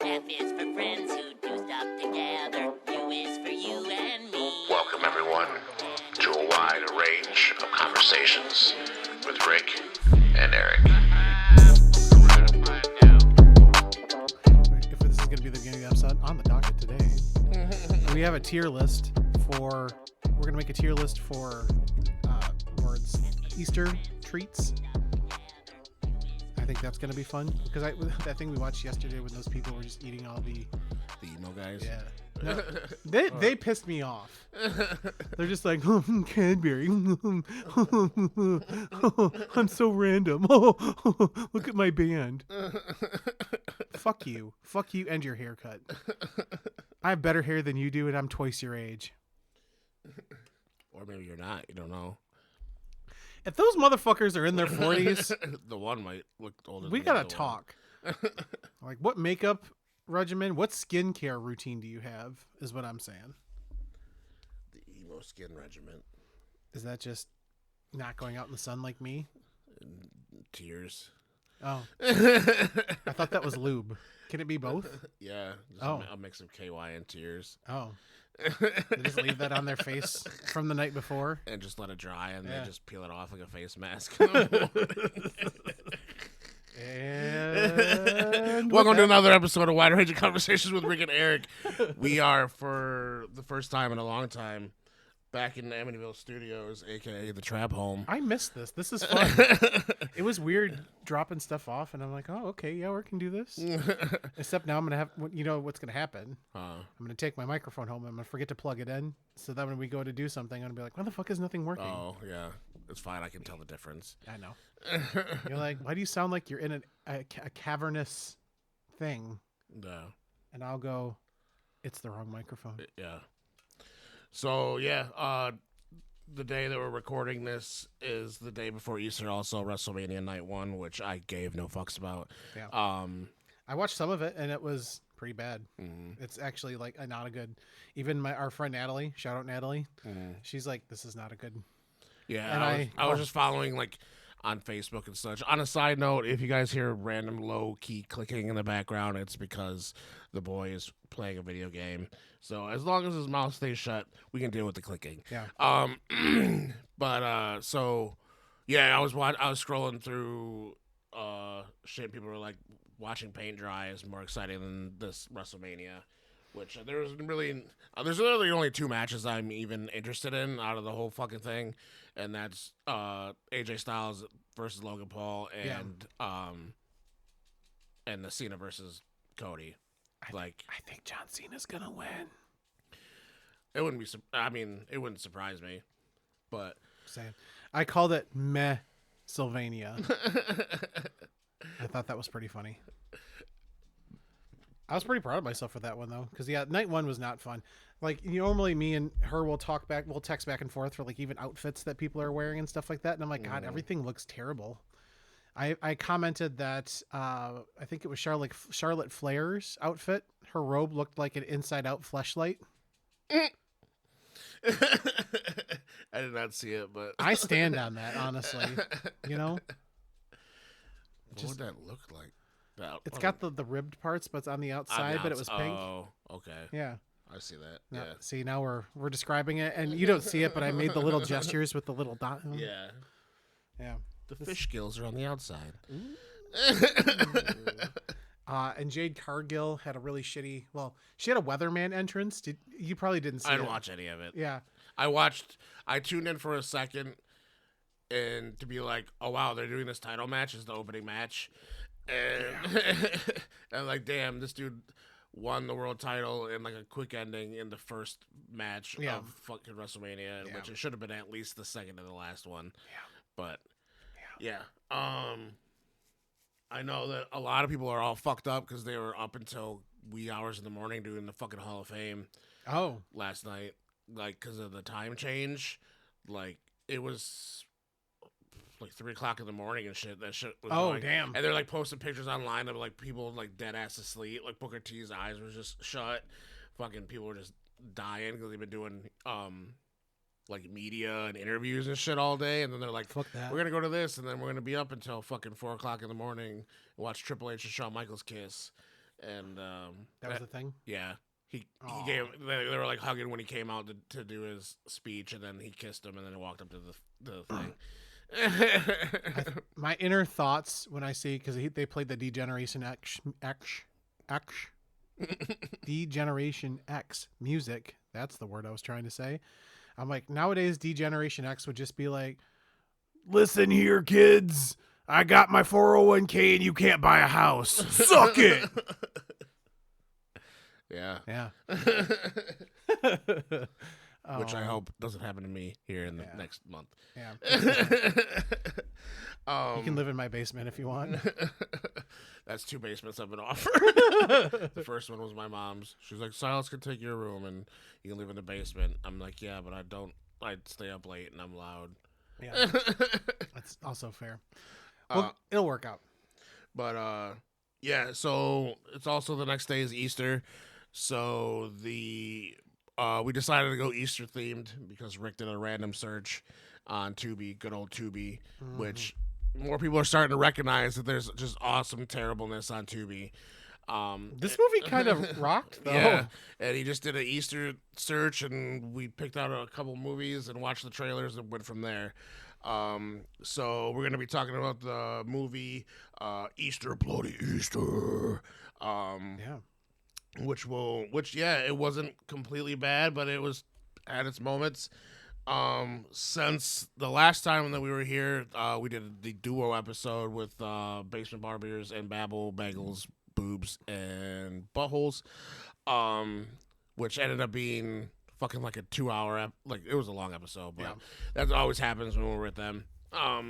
F is for friends who do stuff together. U is for you and me. Welcome, everyone, to a wide range of conversations with Rick and Eric. If this is going to be the beginning of the episode, on the docket today, we have a tier list for. We're going to make a tier list for words Easter treats. I think that's going to be fun because that thing we watched yesterday when those people were just eating all the emo guys. Yeah. No, they pissed me off. They're just like, Cadbury. I'm so random. Look at my band. Fuck you and your haircut. I have better hair than you do and I'm twice your age. Or maybe you're not. You don't know. If those motherfuckers are in their 40s, the one might look older. We gotta talk. Like, what makeup regimen, what skincare routine do you have? Is what I'm saying. The emo skin regimen. Is that just not going out in the sun like me? Tears. Oh, I thought that was lube. Can it be both? Yeah. A mix of KY and tears. Oh. They just leave that on their face from the night before and just let it dry, and they just peel it off like a face mask. And welcome to another episode of Wide Range of Conversations with Rick and Eric. We are, for the first time in a long time, back in the Amityville Studios, aka the Trap Home. I missed this. This is fun. It was weird dropping stuff off, and I'm like, oh, okay, yeah, we can do this. Except now I'm gonna have, you know, what's gonna happen? I'm gonna take my microphone home. I'm gonna forget to plug it in, so that when we go to do something, I'm gonna be like, why the fuck is nothing working? Oh yeah, it's fine. I can tell the difference. I know. You're like, why do you sound like you're in a cavernous thing? No. And I'll go, it's the wrong microphone. Yeah. So, yeah, the day that we're recording this is the day before Easter, also WrestleMania Night 1, which I gave no fucks about. Yeah. I watched some of it, and it was pretty bad. Mm-hmm. It's actually, like, not a good... Even our friend Natalie, shout out Natalie, she's like, this is not a good... Yeah, and I was just following, like, on Facebook and such. On a side note, if you guys hear random low-key clicking in the background, it's because the boy is playing a video game. So as long as his mouth stays shut, we can deal with the clicking. Yeah. But so yeah, I was scrolling through shit. People were like, watching paint dry is more exciting than this WrestleMania, which there's literally only two matches I'm even interested in out of the whole fucking thing, and that's AJ Styles versus Logan Paul and the Cena versus Cody. I think John Cena's gonna win. It wouldn't be. It wouldn't surprise me, but I called it Meh Sylvania. I thought that was pretty funny. I was pretty proud of myself for that one though, because night one was not fun. Like, normally me and her will text back and forth for like even outfits that people are wearing and stuff like that, and I'm like, God, everything looks terrible. I commented that I think it was Charlotte Flair's outfit. Her robe looked like an inside-out fleshlight. I did not see it, but I stand on that, honestly. You know, what would that look like? It's got the ribbed parts, but it's on the outside. But it was pink. Oh, okay. Yeah, I see that. Now, yeah. See, now we're describing it, and you don't see it, but I made the little gestures with the little dot. Yeah. Yeah. The fish gills are on the outside. And Jade Cargill had a really shitty... Well, she had a weatherman entrance. You probably didn't see it. I didn't watch any of it. Yeah. I tuned in for a second and to be like, oh, wow, they're doing this title match as the opening match. And I'm like, damn, this dude won the world title in like a quick ending in the first match of fucking WrestleMania, which it should have been at least the second to the last one. Yeah. But... Yeah. I know that a lot of people are all fucked up because they were up until wee hours in the morning doing the fucking Hall of Fame. Oh. Last night, like, because of the time change. Like, it was like 3:00 in the morning and shit. That shit was going. Damn. And they're like posting pictures online of like people like dead ass asleep. Like Booker T's eyes were just shut. Fucking people were just dying because they've been doing like media and interviews and shit all day, and then they're like, fuck that. We're gonna go to this, and then we're gonna be up until fucking 4:00 in the morning and watch Triple H and Shawn Michaels kiss. And That was the thing. yeah, he Aw. gave. They were like hugging when he came out to do his speech, and then he kissed him, and then he walked up to the thing. My inner thoughts when I see, because they played the Degeneration Degeneration X music. That's the word I was trying to say. I'm like, nowadays Degeneration X would just be like, listen here, kids. I got my 401k and you can't buy a house. Suck it. Yeah. Yeah. Which I hope doesn't happen to me here in the next month. Yeah. You can live in my basement if you want. That's 2 basements I've been offered. The first one was my mom's. She's like, Silas can take your room and you can live in the basement. I'm like, yeah, but I'd stay up late and I'm loud. Yeah. That's also fair. Well, it'll work out. But yeah, so it's also the next day is Easter. So we decided to go Easter themed because Rick did a random search on Tubi, good old Tubi, which more people are starting to recognize that there's just awesome terribleness on Tubi. This movie kind of rocked, though. Yeah, and he just did an Easter search, and we picked out a couple movies and watched the trailers and went from there. So we're gonna be talking about the movie Easter, Bloody Easter. Yeah. Which it wasn't completely bad, but it was at its moments. Since the last time that we were here, we did the duo episode with Basement Barbiers and Babble, Bagels, Boobs, and Buttholes, which ended up being fucking like a 2-hour, it was a long episode, but that always happens when we're with them.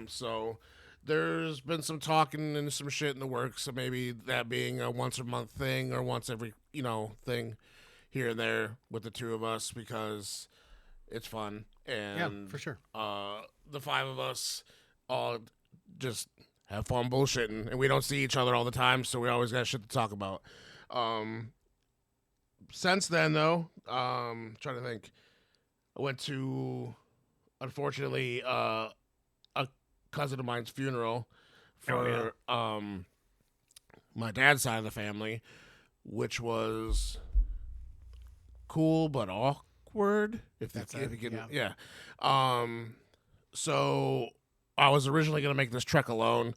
So there's been some talking and some shit in the works, so maybe that being a once a month thing or once every, thing here and there with the 2 of us because it's fun. And Yeah, for sure. The 5 of us all just have fun bullshitting, and we don't see each other all the time, so we always got shit to talk about. Since then, though, trying to think, I went to, unfortunately, a cousin of mine's funeral for my dad's side of the family, which was cool but awkward. So I was originally gonna make this trek alone,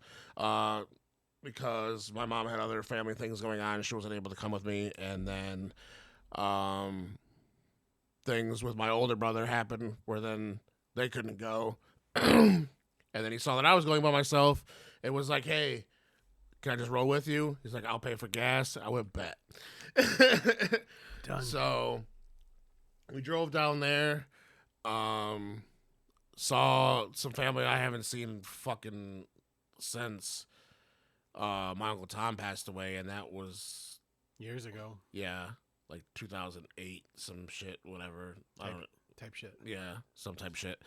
because my mom had other family things going on. She wasn't able to come with me, and then things with my older brother happened where then they couldn't go. And then he saw that I was going by myself and was like, hey, can I just roll with you? He's like, I'll pay for gas. I went, bet. Done. So we drove down there, saw some family I haven't seen fucking since my Uncle Tom passed away, and that was Years ago. yeah, like 2008, some shit, whatever. Type shit. Yeah, some type shit.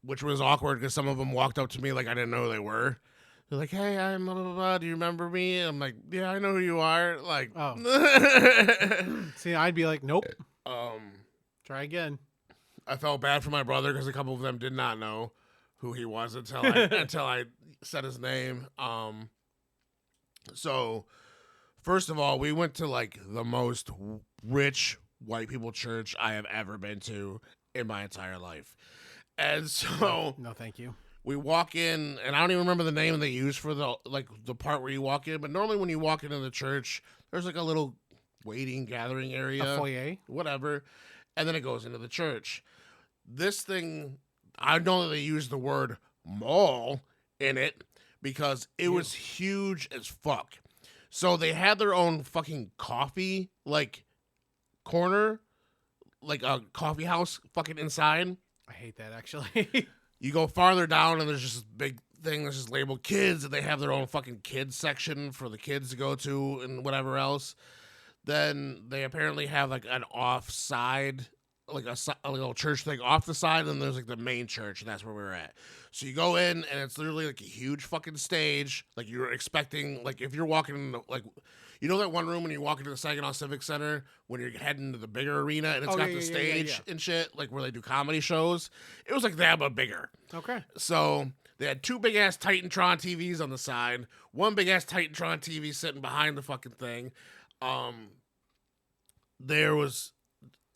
Which was awkward because some of them walked up to me like I didn't know who they were. They're like, hey, I'm blah, blah, blah. Do you remember me? I'm like, yeah, I know who you are. Like, Oh. See, I'd be like, nope. Try again. I felt bad for my brother because a couple of them did not know who he was until I said his name. So first of all, we went to like the most rich white people church I have ever been to in my entire life. And so No, thank you. we walk in, and I don't even remember the name they use for the part where you walk in, but normally when you walk into the church, there's like a little waiting gathering area. A foyer. Whatever. And then it goes into the church. This thing, I know that they use the word mall in it because it was huge as fuck. So they had their own fucking coffee, corner, like a coffee house fucking inside. I hate that, actually. You go farther down and there's just this big thing that's just labeled kids, and they have their own fucking kids section for the kids to go to and whatever else. Then they apparently have like an offside, like a little church thing off the side, and there's like the main church, and that's where we were at. So you go in, and it's literally like a huge fucking stage. Like you're expecting, like if you're walking in, like, you know that one room when you walk into the Saginaw Civic Center when you're heading to the bigger arena, and it's got the stage and shit, like where they do comedy shows. It was like that, but bigger. Okay. So They had 2 big ass Titantron TVs on the side, 1 big ass Titantron TV sitting behind the fucking thing. There was,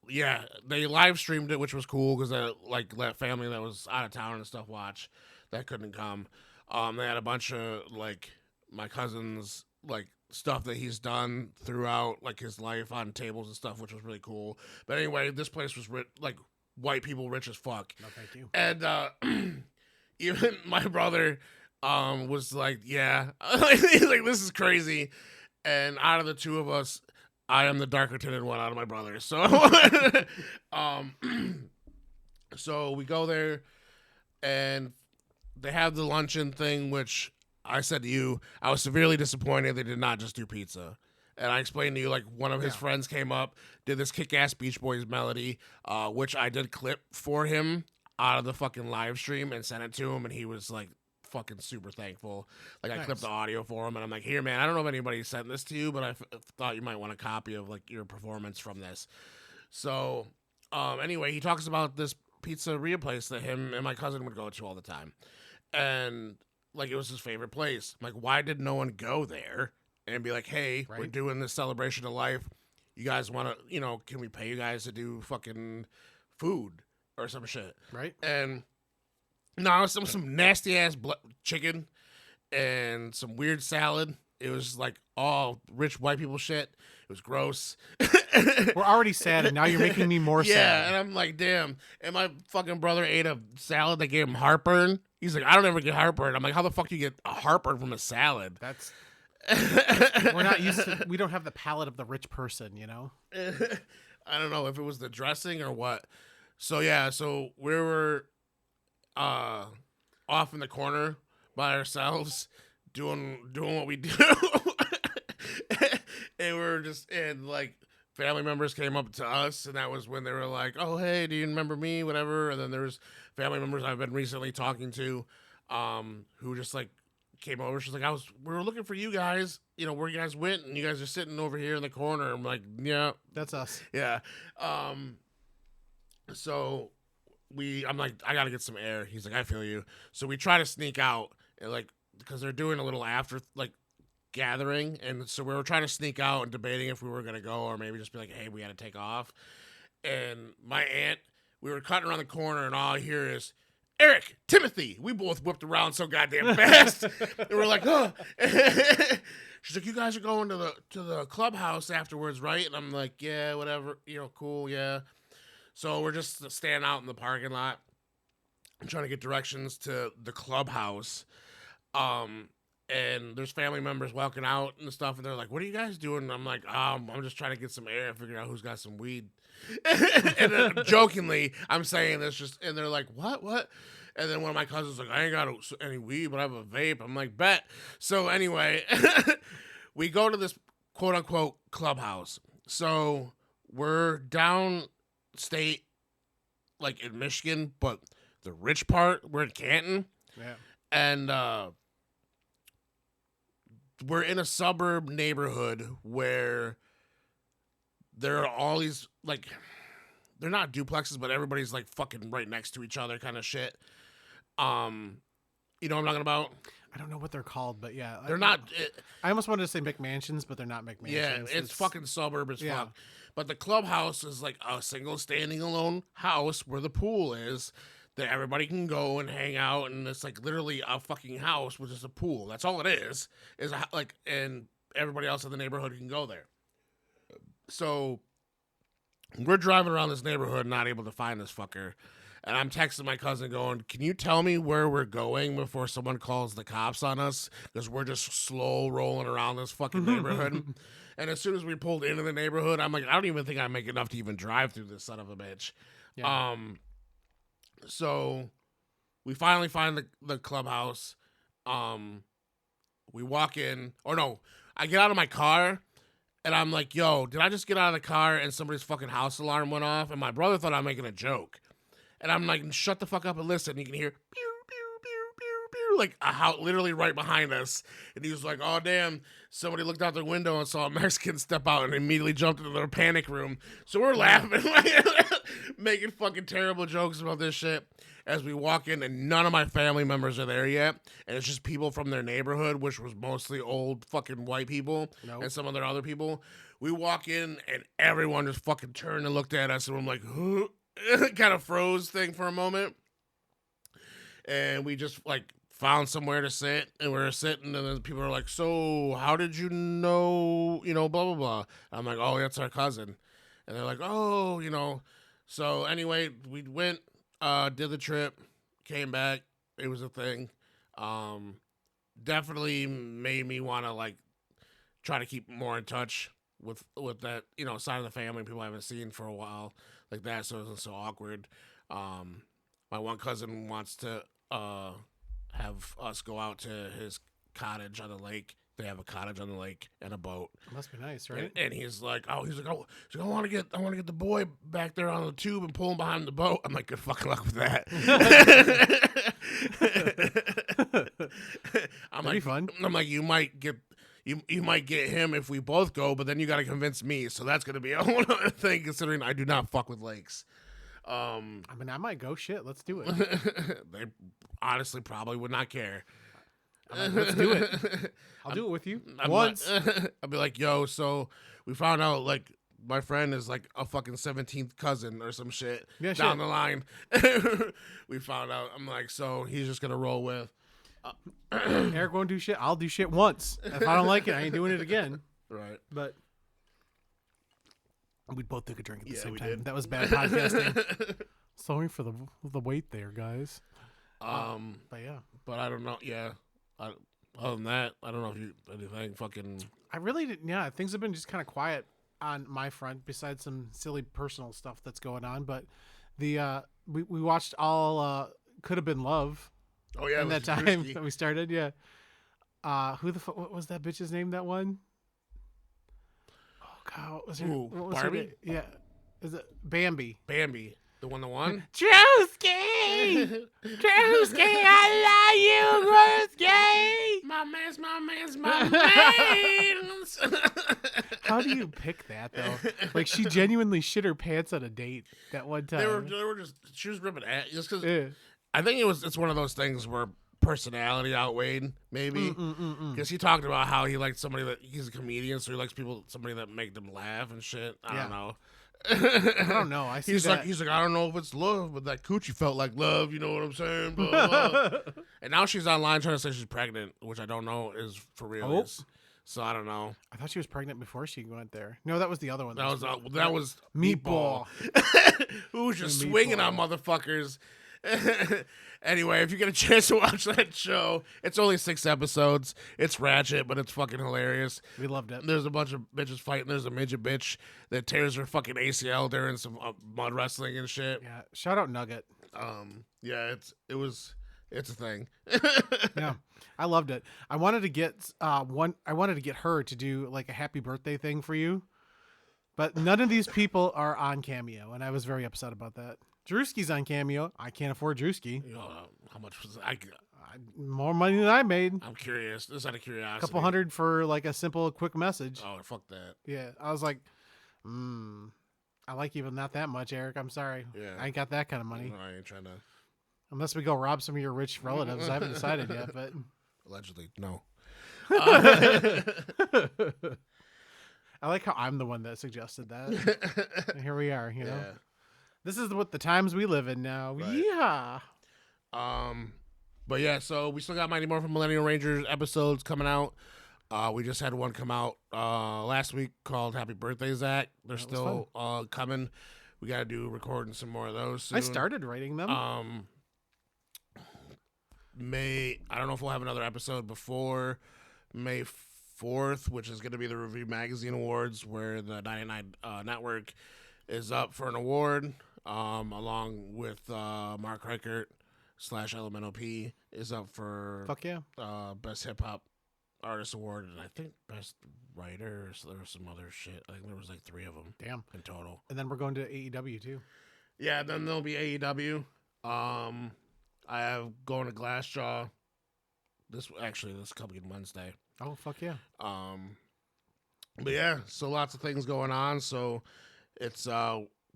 they live streamed it, which was cool because like let family that was out of town and stuff watch that couldn't come. They had a bunch of like my cousin's like stuff that he's done throughout like his life on tables and stuff, which was really cool. But anyway, this place was like white people rich as fuck. No, thank you. And even my brother was like, yeah, he's like, this is crazy. And out of the 2 of us, I am the darker tinted one out of my brothers. So, so we go there, and they have the luncheon thing, which I said to you, I was severely disappointed they did not just do pizza. And I explained to you, like, one of his friends came up, did this kick-ass Beach Boys melody, which I did clip for him out of the fucking live stream and sent it to him, and he was, like, fucking super thankful. Like, I clipped the audio for him, and I'm like, here, man, I don't know if anybody sent this to you, but I thought you might want a copy of, like, your performance from this. So, anyway, he talks about this pizzeria place that him and my cousin would go to all the time. And, like, it was his favorite place. I'm like, why did no one go there and be like, hey, we're doing this celebration of life. You guys want to, you know, can we pay you guys to do fucking food or some shit? Right. And no, some nasty ass chicken and some weird salad. It was like all rich white people shit. It was gross. We're already sad, and now you're making me more sad. Yeah, and I'm like, damn. And my fucking brother ate a salad that gave him heartburn. He's like, I don't ever get heartburn. I'm like, how the fuck do you get a heartburn from a salad? That's we're not used to. We don't have the palate of the rich person, you know. I don't know if it was the dressing or what. So yeah, so we were off in the corner by ourselves doing what we do. And we're just, and like family members came up to us, and that was when they were like, oh hey, do you remember me, whatever. And then there's family members I've been recently talking to who just like came over. She's like, we were looking for you guys, you know, where you guys went, and you guys are sitting over here in the corner. I'm like, yeah, that's us. Yeah. So I'm like, I gotta get some air. He's like, I feel you. So we try to sneak out, and like, because they're doing a little after like gathering, and so we were trying to sneak out and debating if we were gonna go or maybe just be like, hey, we gotta take off. And my aunt, we were cutting around the corner, and all I hear is, Eric, Timothy. We both whipped around so goddamn fast. And we're like, oh. She's like, you guys are going to the clubhouse afterwards, right? And I'm like, yeah, whatever. You know, cool, yeah. So we're just standing out in the parking lot. I'm trying to get directions to the clubhouse. And there's family members walking out and stuff, and they're like, what are you guys doing? And I'm like, I'm just trying to get some air and figure out who's got some weed. And then jokingly, I'm saying this just, and they're like, what? And then one of my cousins like, I ain't got any weed, but I have a vape. I'm like, bet. So anyway, we go to this quote unquote clubhouse. So we're downstate, like in Michigan, but the rich part, we're in Canton. Yeah. And we're in a suburb neighborhood where there are all these, like, they're not duplexes, but everybody's like fucking right next to each other kind of shit. You know what I'm talking about? I don't know what they're called, but yeah. They're not. I almost wanted to say McMansions, but they're not McMansions. Yeah, it's fucking suburb as fuck. But the clubhouse is like a single standing alone house where the pool is that everybody can go and hang out, and it's like literally a fucking house with just a pool. That's all it is like, and everybody else in the neighborhood can go there. So we're driving around this neighborhood, not able to find this fucker. And I'm texting my cousin going, can you tell me where we're going before someone calls the cops on us? Because we're just slow rolling around this fucking neighborhood. And as soon as we pulled into the neighborhood, I'm like, I don't even think I make enough to even drive through this son of a bitch. Yeah. So we finally find the clubhouse. We walk in. Or no, I get out of my car. And I'm like, yo, did I just get out of the car and somebody's fucking house alarm went off? And my brother thought I'm making a joke. And I'm like, shut the fuck up and listen. You can hear, pew, pew, pew, pew, like a house literally right behind us. And he was like, oh, damn. Somebody looked out their window and saw a Mexican step out and immediately jumped into their panic room. So we're laughing, making fucking terrible jokes about this shit as we walk in, and none of my family members are there yet. And it's just people from their neighborhood, which was mostly old fucking white people and some of their other people. We walk in, and everyone just fucking turned and looked at us, and I'm like, kind of froze thing for a moment. And we just, like, found somewhere to sit, and we were sitting, and then people are like, so how did you know, blah, blah, blah. I'm like, oh, that's our cousin. And they're like, oh, So anyway, we went, did the trip, came back. It was a thing. Definitely made me want to, like, try to keep more in touch with that, side of the family, people I haven't seen for a while, like that, so it wasn't so awkward. My one cousin wants to have us go out to his cottage on the lake. They have a cottage on the lake and a boat. Must be nice, right? And he's like, I want to get the boy back there on the tube and pull him behind the boat. I'm like, good fucking luck with that. That'd be fun. I'm like, you might get him if we both go, but then you got to convince me. So that's gonna be a whole other thing, considering I do not fuck with lakes. I mean, I might go. Shit, let's do it. They honestly probably would not care. Let's do it. I'll do it with you once. I'll be like, yo, so we found out, like, my friend is like a fucking 17th cousin or some shit down the line. We found out. I'm like, so he's just gonna roll with. Eric won't do shit. I'll do shit once. If I don't like it, I ain't doing it again. Right. But we both took a drink at the same time. Did. That was bad podcasting. Sorry for the wait there, guys. But yeah. But I don't know. Yeah. Other than that, I don't know if you anything fucking. I really didn't. Yeah, things have been just kind of quiet on my front, besides some silly personal stuff that's going on. But the we watched all Could Have Been Love. Oh yeah, in that time that we started. Yeah. Who the fuck? What was that bitch's name? That one. Oh god, what was her? What was Barbie? Her name? Yeah. Is it Bambi? Bambi. The one that won? Drewski! Drewski, I love you, Drewski! My man's. How do you pick that, though? Like, she genuinely shit her pants on a date that one time. They were just, she was ripping ass. Just because, I think it's one of those things where personality outweighed, maybe. Because he talked about how he liked somebody that, he's a comedian, so he likes somebody that make them laugh and shit. I don't know. I don't know. He's like, I don't know if it's love, but that coochie felt like love. You know what I'm saying? Blah, blah. And now she's online trying to say she's pregnant, which I don't know is for real. So I don't know. I thought she was pregnant before she went there. No, that was the other one. That was Meatball. Who was just swinging on motherfuckers. Anyway, if you get a chance to watch that show, it's only 6 episodes. It's ratchet, but it's fucking hilarious. We loved it. There's a bunch of bitches fighting. There's a midget bitch that tears her fucking ACL during some mud wrestling and shit. Yeah, shout out Nugget. Yeah, it's a thing. Yeah, I loved it. I wanted to get I wanted to get her to do like a happy birthday thing for you, but none of these people are on Cameo, and I was very upset about that. Drewski's on Cameo. I can't afford Drewski. How much was I? More money than I made. I'm curious. Just out of curiosity. A couple $100 for like a simple, quick message. Oh, fuck that. Yeah, I was like, I like you, but not that much, Eric. I'm sorry. Yeah. I ain't got that kind of money. No, I ain't trying to. Unless we go rob some of your rich relatives. I haven't decided yet, but allegedly, no. I like how I'm the one that suggested that. And here we are, you know. Yeah. This is what the times we live in now. Right. Yeah. But yeah, so we still got Mighty Morphin Millennial Rangers episodes coming out. We just had one come out last week called Happy Birthday, Zach. They're still coming. We got to do recording some more of those soon. I started writing them. I don't know if we'll have another episode before May 4th, which is going to be the Review Magazine Awards, where the 99 Network is up for an award, along with Mark Reichert / Elemental P is up for Fuck yeah. Best Hip Hop Artist Award, and I think Best Writer. So there was some other shit. I think there was like 3 of them. Damn. In total. And then we're going to AEW too. Yeah, then there'll be AEW. I have going to Glassjaw This coming Wednesday. Oh, fuck yeah. But yeah, so lots of things going on. So it's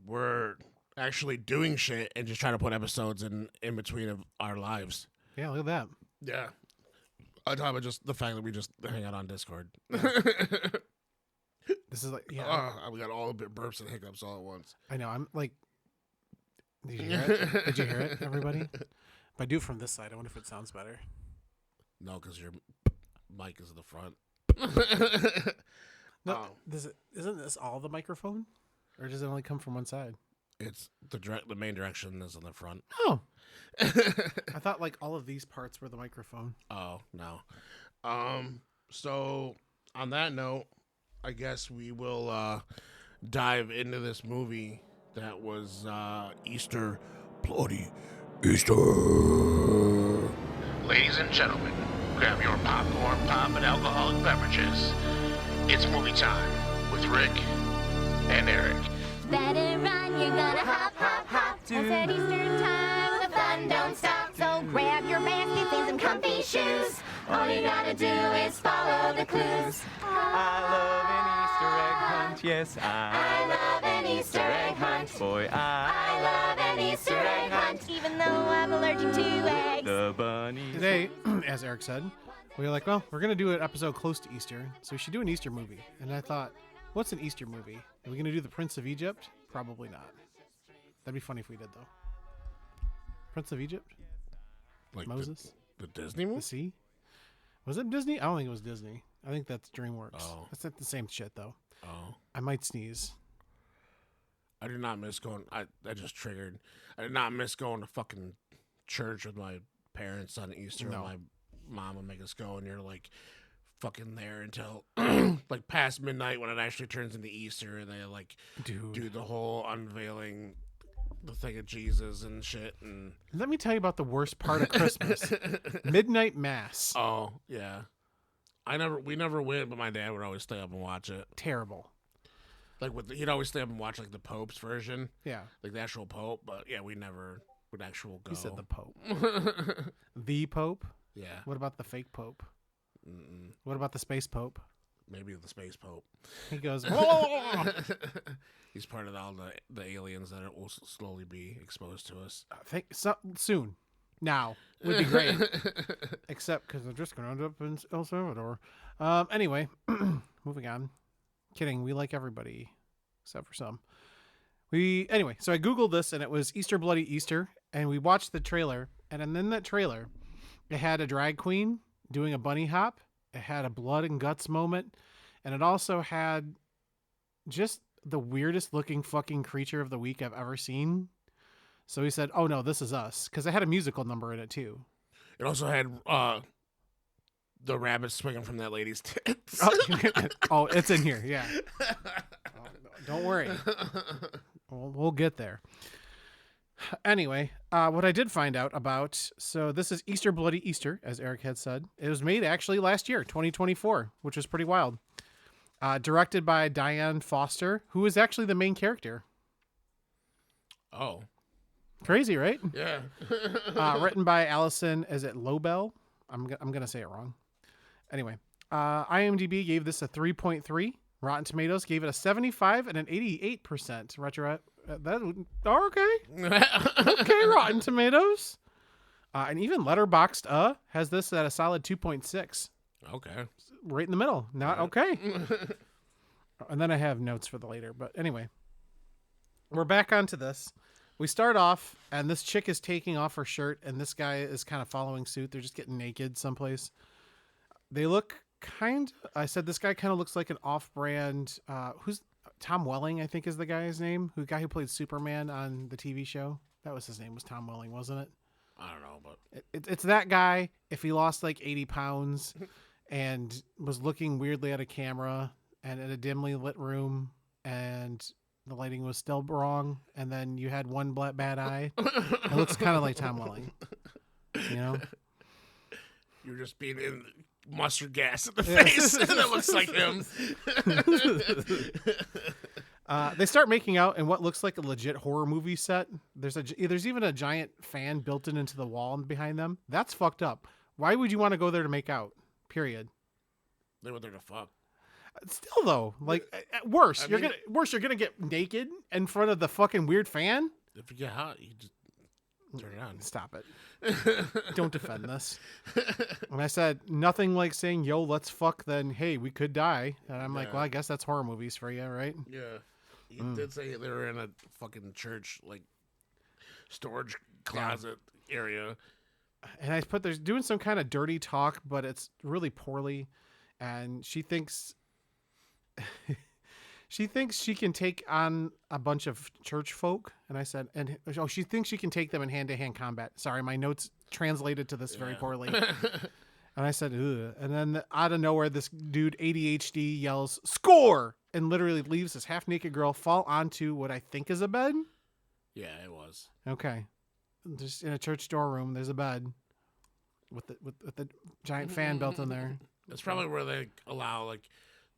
we're actually doing shit and just trying to put episodes in between of our lives. Yeah, look at that. Yeah. On top of just the fact that we just hang out on Discord. This is like, yeah. We got all the bit burps and hiccups all at once. I know. I'm like, did you hear it? Did you hear it, everybody? If I do it from this side, I wonder if it sounds better. No, because your mic is in the front. No, isn't this all the microphone? Or does it only come from one side? It's the main direction is in the front. Oh. I thought like all of these parts were the microphone. Oh, no. So on that note, I guess we will dive into this movie that was Easter, bloody Easter. Ladies and gentlemen, grab your popcorn, pop, and alcoholic beverages. It's movie time with Rick and Eric. Better run, you're gonna hop, hop, hop. It's at Easter time, the fun don't stop. So grab your baskets and some comfy shoes. All you gotta do is follow the clues. I love an Easter egg hunt, yes, I love an Easter egg hunt. Boy, I love an Easter egg hunt, even though I'm allergic to eggs. the bunny. Today, as Eric said, we were like, well, we're going to do an episode close to Easter, so we should do an Easter movie. And I thought, what's an Easter movie? Are we going to do The Prince of Egypt? Probably not. That'd be funny if we did, though. Prince of Egypt? Like Moses? The Disney movie? The Sea? Was it Disney? I don't think it was Disney. I think that's DreamWorks. Oh. That's not the same shit, though. Oh. I might sneeze. I did not miss going. I just triggered. I did not miss going to fucking church with my parents on Easter. No. And my mom would make us go, and you're like fucking there until like past midnight when it actually turns into Easter, and they like Dude. do the whole unveiling the thing of Jesus and shit. And Let me tell you about the worst part of Christmas. Midnight Mass. oh yeah, we never went, but my dad would always stay up and watch it. Terrible. Like he'd always stay up and watch like the Pope's version, Yeah. like the actual Pope. But yeah, we never would actual go. You said the Pope. The Pope? Yeah. What about the fake Pope? Mm-mm. What about the space Pope? Maybe the space Pope. He goes, whoa! He's part of all the aliens that will slowly be exposed to us. Soon. Now. Would be great. Except because they're just going to end up in El Salvador. Anyway, moving on. Kidding. We like everybody except for some. Anyway, so I Googled this and it was Easter Bloody Easter. And we watched the trailer. And in that trailer, it had a drag queen doing a bunny hop. It had a blood and guts moment. And it also had just the weirdest looking fucking creature of the week I've ever seen. So he said, oh no, this is us. Because it had a musical number in it too. It also had the rabbit swinging from that lady's tits. Oh, it's in here. Yeah. Oh, don't worry. We'll get there. Anyway, what I did find out about, so this is Easter Bloody Easter, as Eric had said. It was made actually last year, 2024, which was pretty wild. Directed by Diane Foster, who is actually the main character. Oh. Crazy, right? Yeah. Written by Allison, is it Lobel? I'm going to say it wrong. Anyway, IMDb gave this a 3.3. Rotten Tomatoes gave it a 75 and an 88% retro. Okay, Rotten Tomatoes. And even Letterboxd has this at a solid 2.6. Okay. Right in the middle. Not okay. And then I have notes for the later. But anyway, we're back onto this. We start off, and this chick is taking off her shirt, and this guy is kind of following suit. They're just getting naked someplace. They look I said this guy kind of looks like an off-brand, who's Tom Welling, I think is the guy's name, the guy who played Superman on the TV show. That was his name, was Tom Welling, wasn't it? I don't know, but It's that guy, if he lost like 80 pounds and was looking weirdly at a camera and in a dimly lit room and the lighting was still wrong, and then you had one bad eye. It looks kind of like Tom Welling, you know? you're just being in mustard gas in the face, and it looks like him. They start making out in what looks like a legit horror movie set. There's even a giant fan built into the wall behind them. That's fucked up. Why would you want to go there to make out? Period. They went there to fuck. Still though, like at worst, I mean- you're gonna get naked in front of the fucking weird fan. If you get hot, you just turn it on. Stop it. Don't defend this. When I said nothing like saying, yo, let's fuck, then hey, we could die. And I'm like, Yeah. well, I guess that's horror movies for you, right? Yeah. You did say they were in a fucking church, like, storage closet area. And I put there's doing some kind of dirty talk, but it's really poorly. And she thinks she can take on a bunch of church folk. And I said, she thinks she can take them in hand-to-hand combat. Sorry, my notes translated to this very poorly. And I said, ugh. And then out of nowhere, this dude, ADHD, yells, score! And literally leaves this half-naked girl fall onto what I think is a bed. Yeah, it was. Okay. Just in a church storeroom, there's a bed with the giant fan built in there. It's probably where they allow, like,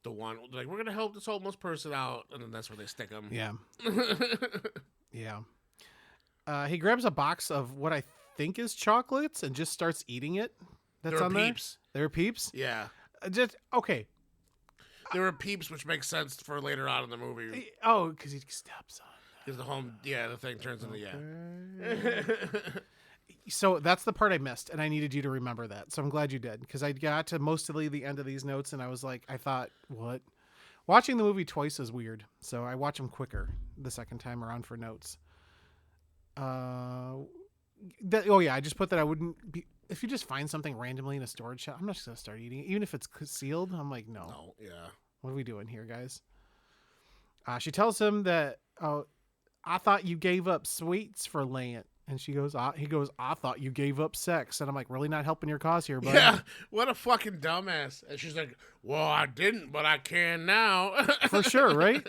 the one, like, we're going to help this homeless person out, and then that's where they stick them. Yeah. Yeah. He grabs a box of what I think is chocolates and just starts eating it. That's They're on Peeps. there. They're Peeps. Yeah. Just okay. They were Peeps, which makes sense for later on in the movie. Oh, because he steps on. Because the thing turns into, So that's the part I missed, and I needed you to remember that. So I'm glad you did, because I got to mostly the end of these notes, and I was like, I thought, what? Watching the movie twice is weird, so I watch them quicker the second time around for notes. I just put that I wouldn't be if you just find something randomly in a storage shop. I'm not just gonna start eating it, even if it's sealed. I'm like, no. No, yeah. What are we doing here, guys? She tells him that, oh, I thought you gave up sweets for Lance. And he goes, I thought you gave up sex. And I'm like, really not helping your cause here, buddy. Yeah, what a fucking dumbass. And she's like, well, I didn't, but I can now. For sure, right?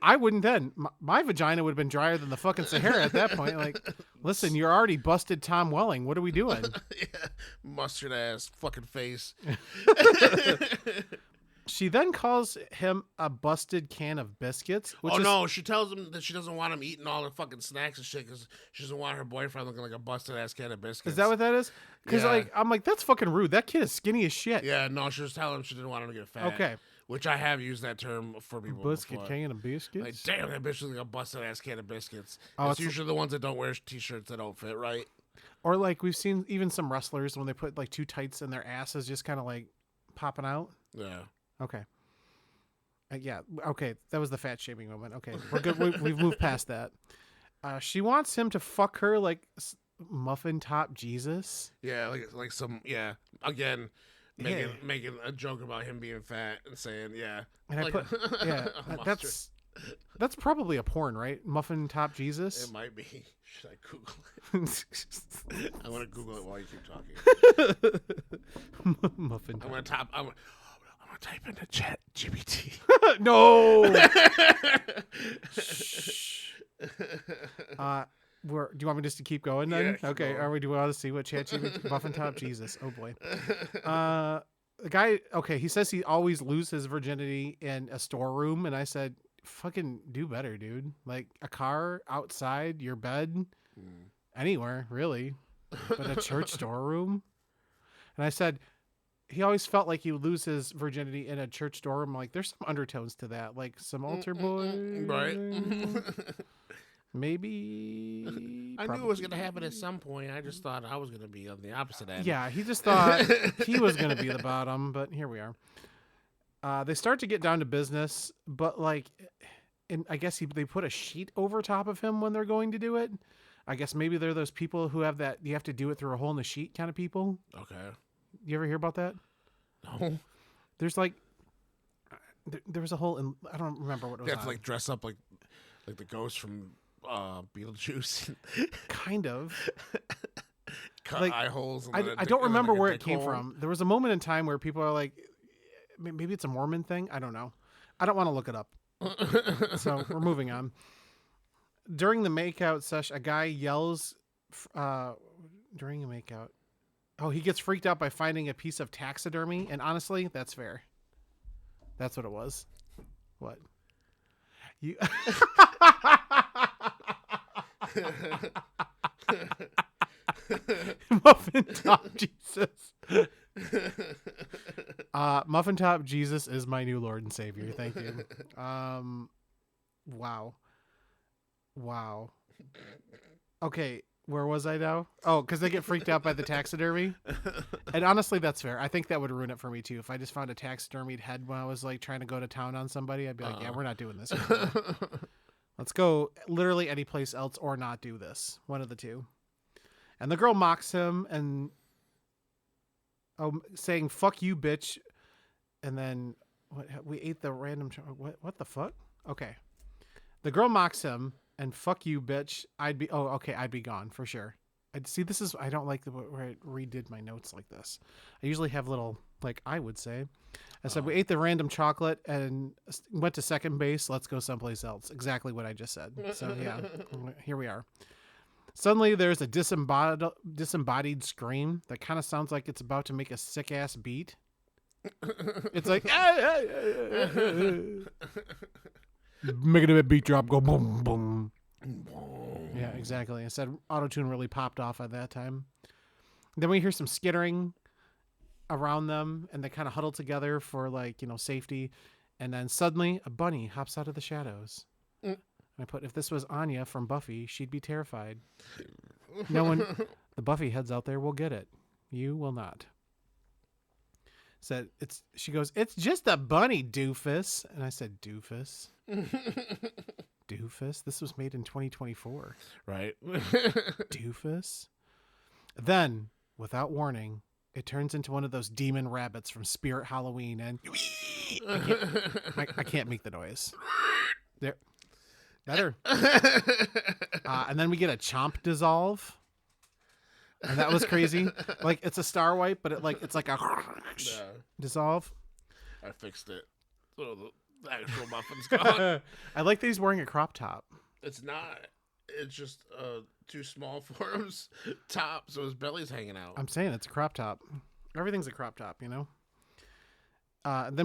I wouldn't then. My vagina would have been drier than the fucking Sahara at that point. Like, listen, you're already busted Tom Welling. What are we doing? Yeah, mustard ass fucking face. She then calls him a busted can of biscuits. Which is, no, she tells him that she doesn't want him eating all the fucking snacks and shit because she doesn't want her boyfriend looking like a busted ass can of biscuits. Is that what that is? Because Yeah. I'm like, that's fucking rude. That kid is skinny as shit. Yeah, no, she was telling him she didn't want him to get fat. Okay. Which I have used that term for people Biscuit before. can of biscuits. Like, damn, that bitch looks like a busted ass can of biscuits. Oh, It's usually the ones that don't wear t-shirts that don't fit right. Or like we've seen even some wrestlers when they put like too tights in their asses, just kind of like popping out. Yeah. Okay. Yeah. Okay. That was the fat shaming moment. Okay. We're good. We've moved past that. She wants him to fuck her like muffin top Jesus. Yeah, like some, yeah. Again, making a joke about him being fat and saying, yeah. And like, I put, yeah, a monster. that's probably a porn, right? Muffin top Jesus. It might be. Should I Google it? I'm gonna Google it while you keep talking. Muffin top. I'm gonna type into Chat GPT. No. Do you want me just to keep going then? Yeah, keep Okay. going. Do we want to see what ChatGPT Muffin top Jesus? Oh boy. The guy. Okay. He says he always loses his virginity in a storeroom, and I said, "Fucking do better, dude. Like a car, outside, your bed, anywhere really, but a church storeroom." And I said, he always felt like he would lose his virginity in a church storeroom. Like there's some undertones to that, like some altar boy, Right. Maybe. I knew it was gonna happen at some point. I just thought I was gonna be on the opposite end. Yeah, he just thought he was going to be the bottom, but here we are. They start to get down to business, but like, and I guess they put a sheet over top of him when they're going to do it. I guess maybe they're those people who have that you have to do it through a hole in the sheet kind of people. Okay. You ever hear about that? No. There's like, there was a hole in, I don't remember what it was. You have to on. like dress up like the ghost from Beetlejuice. Kind of. Cut Like, eye holes. And I don't remember where it came from. There was a moment in time where people are like, maybe it's a Mormon thing. I don't know. I don't want to look it up. So we're moving on. During the makeout session, a guy yells during a makeout. Oh, he gets freaked out by finding a piece of taxidermy. And honestly, that's fair. That's what it was. What? You. Muffin Top Jesus. Muffin Top Jesus is my new Lord and Savior. Thank you. Wow. Okay, where was I now? Oh, because they get freaked out by the taxidermy. And honestly, that's fair. I think that would ruin it for me too. If I just found a taxidermied head when I was like trying to go to town on somebody, I'd be like, yeah, we're not doing this anymore. Let's go literally any place else or not do this. One of the two. And the girl mocks him and saying, fuck you, bitch. And then we ate the random. What the fuck? Okay. The girl mocks him and fuck you, bitch. I'd be gone for sure. I don't like where I redid my notes like this. I usually have little, like I would say. I said, we ate the random chocolate and went to second base. Let's go someplace else. Exactly what I just said. So yeah, here we are. Suddenly there's a disembodied scream that kind of sounds like it's about to make a sick ass beat. It's like, making a beat drop, go boom, boom. Yeah, exactly. I said auto-tune really popped off at that time. Then we hear some skittering around them, and they kind of huddle together for safety. And then suddenly a bunny hops out of the shadows. And I put, if this was Anya from Buffy, she'd be terrified. No one, the Buffy heads out there will get it. You will not. She goes, it's just a bunny, doofus. And I said, doofus? Doofus? This was made in 2024. Right. Doofus? Then, without warning, it turns into one of those demon rabbits from Spirit Halloween, and I can't make the noise. There. Better. And then we get a chomp dissolve. And that was crazy. Like, it's a star wipe, but it's like a dissolve. I fixed it. So the actual muffin's gone. I like that he's wearing a crop top. It's not. It's just too small for his top, so his belly's hanging out. I'm saying it's a crop top. Everything's a crop top, Then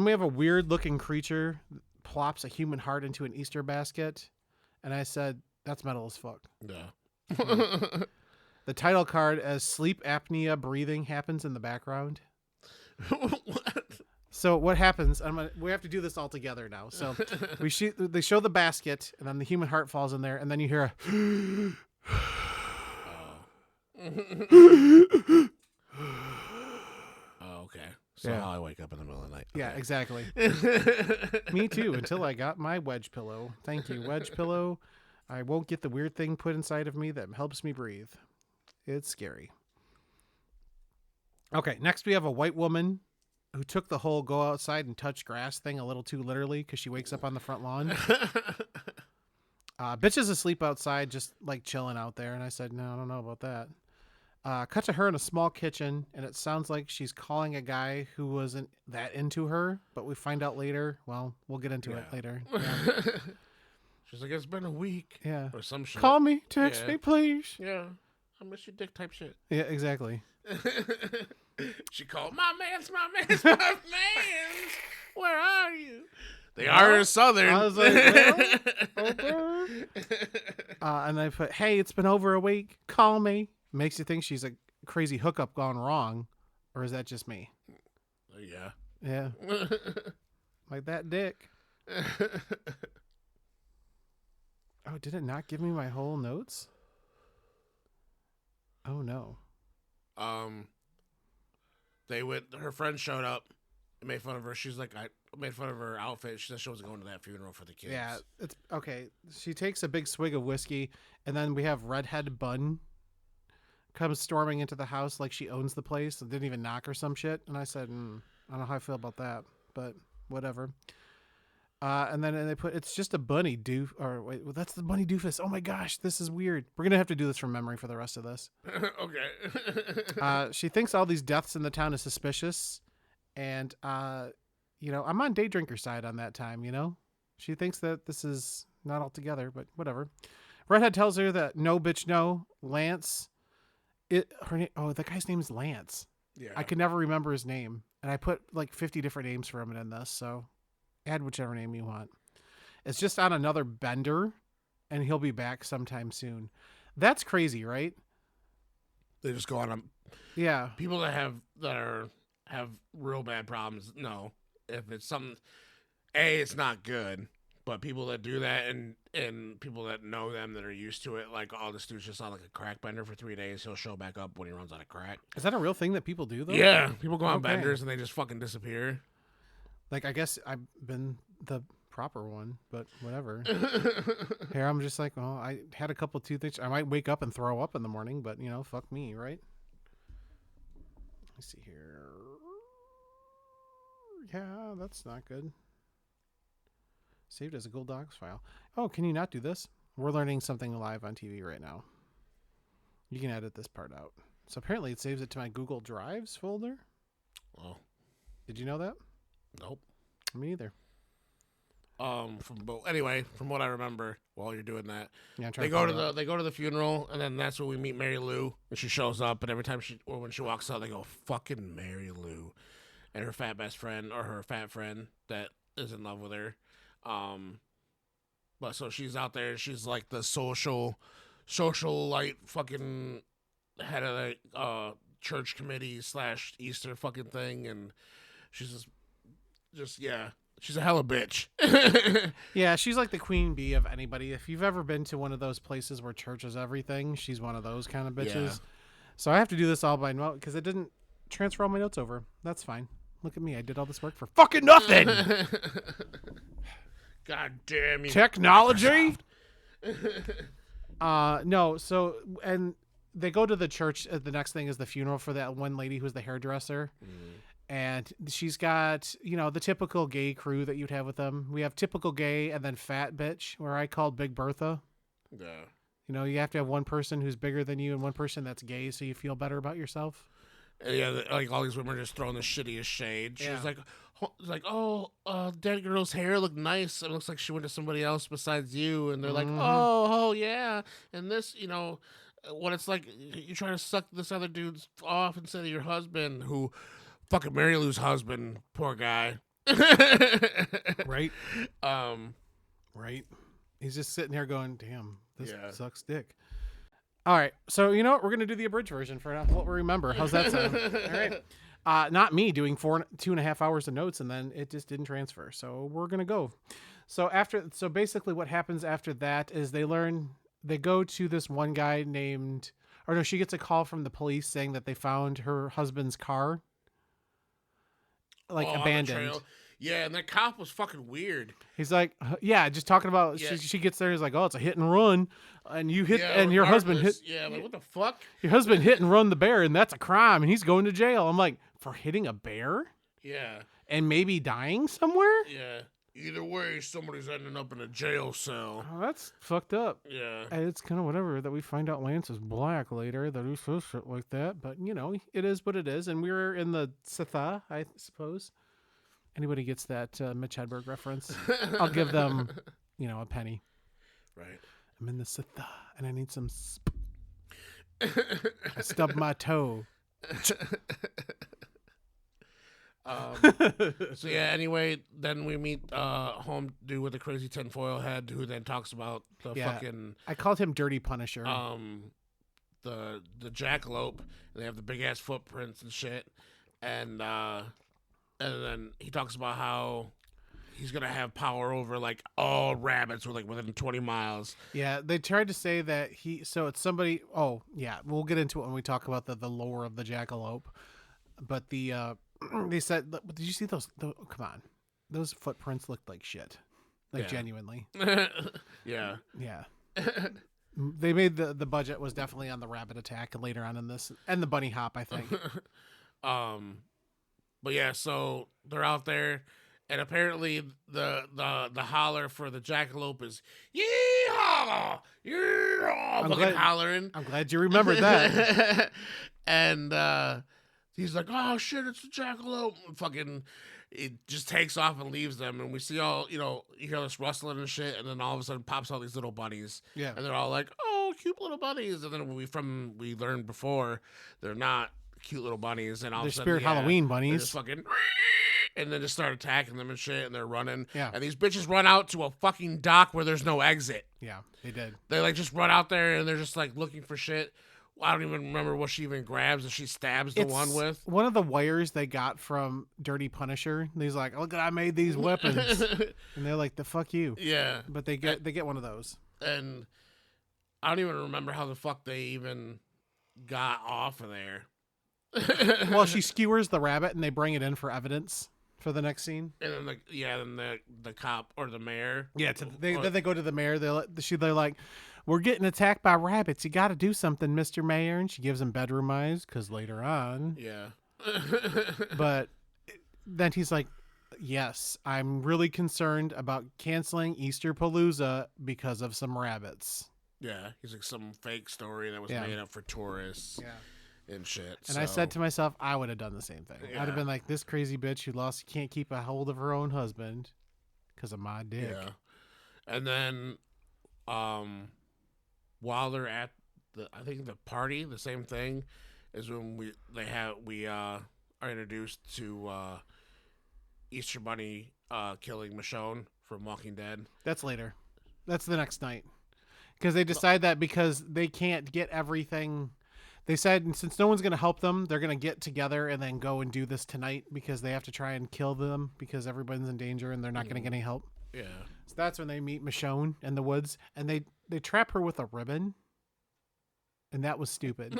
we have a weird-looking creature plops a human heart into an Easter basket. And I said, that's metal as fuck. Yeah. The title card as sleep apnea breathing happens in the background. What? So what happens? We have to do this all together now. So they show the basket, and then the human heart falls in there, and then you hear a. Oh, okay. So Yeah. how I wake up in the middle of the night. Yeah, Okay. exactly. Me too. Until I got my wedge pillow. Thank you, wedge pillow. I won't get the weird thing put inside of me that helps me breathe. It's scary. Okay, next we have a white woman who took the whole go outside and touch grass thing a little too literally because she wakes up on the front lawn. Bitch is asleep outside, just like chilling out there. And I said, no, I don't know about that. Cut to her in a small kitchen, and it sounds like she's calling a guy who wasn't that into her, but we find out later. Well, we'll get into it later. Yeah. She's like, it's been a week. Yeah. Or some shit. Call me, text Yeah. me, please. Yeah. I miss your dick type shit. Yeah, exactly. She called, my man's. Where are you? They are Southern. I was like, well, okay. And I put, hey, it's been over a week. Call me. Makes you think she's a crazy hookup gone wrong. Or is that just me? Yeah. Yeah. Like that dick. Oh, did it not give me my whole notes? Oh, no. Her friend showed up and made fun of her. She's like, I made fun of her outfit. She said she wasn't going to that funeral for the kids. Yeah, it's okay. She takes a big swig of whiskey, and then we have Redhead Bun comes storming into the house like she owns the place and didn't even knock or some shit. And I said, I don't know how I feel about that, but whatever. And then they put, it's just a bunny doof, or wait, well, that's the bunny doofus. Oh my gosh, this is weird. We're going to have to do this from memory for the rest of this. Okay. She thinks all these deaths in the town is suspicious. And, I'm on day drinker side on that time, She thinks that this is not all together, but whatever. Redhead tells her that no, bitch, no. Lance, the guy's name is Lance. Yeah. I could never remember his name. And I put like 50 different names for him in this, so add whichever name you want. It's just on another bender, and he'll be back sometime soon. That's crazy, right? they just go on a Yeah. people that have real bad problems. No, if it's something, it's not good. But people that do that and people that know them that are used to it, like, oh, this dude's just on like a crack bender for 3 days. He'll show back up when he runs out of crack. Is that a real thing that people do though? Yeah, people go on Okay. benders and they just fucking disappear. Like, I guess I've been the proper one, but whatever. Here I'm just like, well, I had a couple toothaches. I might wake up and throw up in the morning, but fuck me, right? Let me see here. Yeah, that's not good. Saved as a Google Docs file. Oh, can you not do this? We're learning something live on TV right now. You can edit this part out. So apparently it saves it to my Google Drives folder. Oh, Did you know that? nope. Me either. From what I remember, while you're doing that, Yeah, I'm they trying go to find out. they go to the funeral, and then that's where we meet Mary Lou, and she shows up, and every time when she walks out, they go, "Fucking Mary Lou," and her fat best friend or her fat friend that is in love with her. But so she's out there, she's like the social like fucking head of the church committee / Easter fucking thing, and she's just yeah. She's a hella bitch. Yeah, she's like the queen bee of anybody. If you've ever been to one of those places where church is everything, she's one of those kind of bitches. Yeah. So I have to do this all by note because I didn't transfer all my notes over. That's fine. Look at me. I did all this work for fucking nothing. God damn you. Technology. No. So, and they go to the church. The next thing is the funeral for that one lady who's the hairdresser. And she's got, the typical gay crew that you'd have with them. We have typical gay and then fat bitch, where I called Big Bertha. Yeah. You have to have one person who's bigger than you and one person that's gay so you feel better about yourself. Yeah, like all these women are just throwing the shittiest shade. She's like, oh, that girl's hair looked nice. It looks like she went to somebody else besides you. And they're like, oh, yeah. And this, what it's like, you're trying to suck this other dude's off instead of your husband, who fucking Mary Lou's husband, poor guy. Right? Right. He's just sitting here going, damn, this Yeah. sucks dick. All right. So, you know what? We're going to do the abridged version for what we remember. How's that sound? All right. Not me doing 2.5 hours of notes and then it just didn't transfer. So we're going to go. So basically what happens after that is they go to this one guy she gets a call from the police saying that they found her husband's car. Like on the abandoned. trail. Yeah, and that cop was fucking weird. He's like, yeah, just talking about. Yeah. She gets there. He's like, oh, it's a hit and run, and you hit, Yeah, and your husband hit. regardless. Yeah, like what the fuck? Your husband hit and run the bear, and that's a crime, and he's going to jail. I'm like, for hitting a bear Yeah, and maybe dying somewhere. yeah. Either way, somebody's ending up in a jail cell. Oh, that's fucked up. Yeah. And it's kind of whatever that we find out Lance is black later. That he says shit like that, but it is what it is, and we're in the Sitha, I suppose. Anybody gets that Mitch Hedberg reference, I'll give them, a penny. Right. I'm in the Sitha, and I need some. I stubbed my toe. So yeah. Anyway, then we meet home dude with the crazy tinfoil head, who then talks about the fucking I called him Dirty Punisher. the jackalope. And they have the big ass footprints and shit, and then he talks about how he's gonna have power over like all rabbits within 20 miles. Yeah, they tried to say that so it's somebody. Oh yeah, we'll get into it when we talk about the lore of the jackalope. But they said, did you see those? Come on, those footprints looked like shit, Yeah. genuinely. Yeah. Yeah. They made the budget was definitely on the rabbit attack later on in this, and the bunny hop, I think. But yeah, so they're out there, and apparently the holler for the jackalope is yeehaw, yeehaw, fucking hollering. I'm glad you remembered that. And he's like, oh shit, it's the jackalope. Fucking, it just takes off and leaves them, and we see all, you hear this rustling and shit, and then all of a sudden pops all these little bunnies. Yeah. And they're all like, oh, cute little bunnies. And then we learned before, they're not cute little bunnies, and all They're of a sudden, Spirit Halloween they're bunnies. just fucking, and then just start attacking them and shit, and they're running. Yeah. And these bitches run out to a fucking dock where there's no exit. Yeah, they did. They like just run out there, and they're just like looking for shit. I don't even remember what she even grabs and she stabs the one with. One of the wires they got from Dirty Punisher. And he's like, "Look, I made these weapons," and they're like, "The fuck you." Yeah, But they get one of those. and I don't even remember how the fuck they even got off of there. Well, she skewers the rabbit, and they bring it in for evidence for the next scene. And then the cop or the mayor. Yeah, then they go to the mayor. They're like, "We're getting attacked by rabbits. You got to do something, Mr. Mayor." And she gives him bedroom eyes because later on. Yeah. But then he's like, "Yes, I'm really concerned about canceling Easter Palooza because of some rabbits." Yeah, he's like some fake story that was Yeah. made up for tourists. Yeah. And shit. And I said to myself, I would have done the same thing. Yeah. I'd have been like, this crazy bitch who can't keep a hold of her own husband because of my dick. Yeah. And then, while they're at I think the party, the same thing is when we are introduced to Easter Bunny killing Michonne from Walking Dead. That's later. That's the next night. Because they decide that because they can't get everything. They said since no one's going to help them, they're going to get together and then go and do this tonight because they have to try and kill them because everyone's in danger and they're not going to get any help. Yeah. So that's when they meet Michonne in the woods and they trap her with a ribbon. And that was stupid.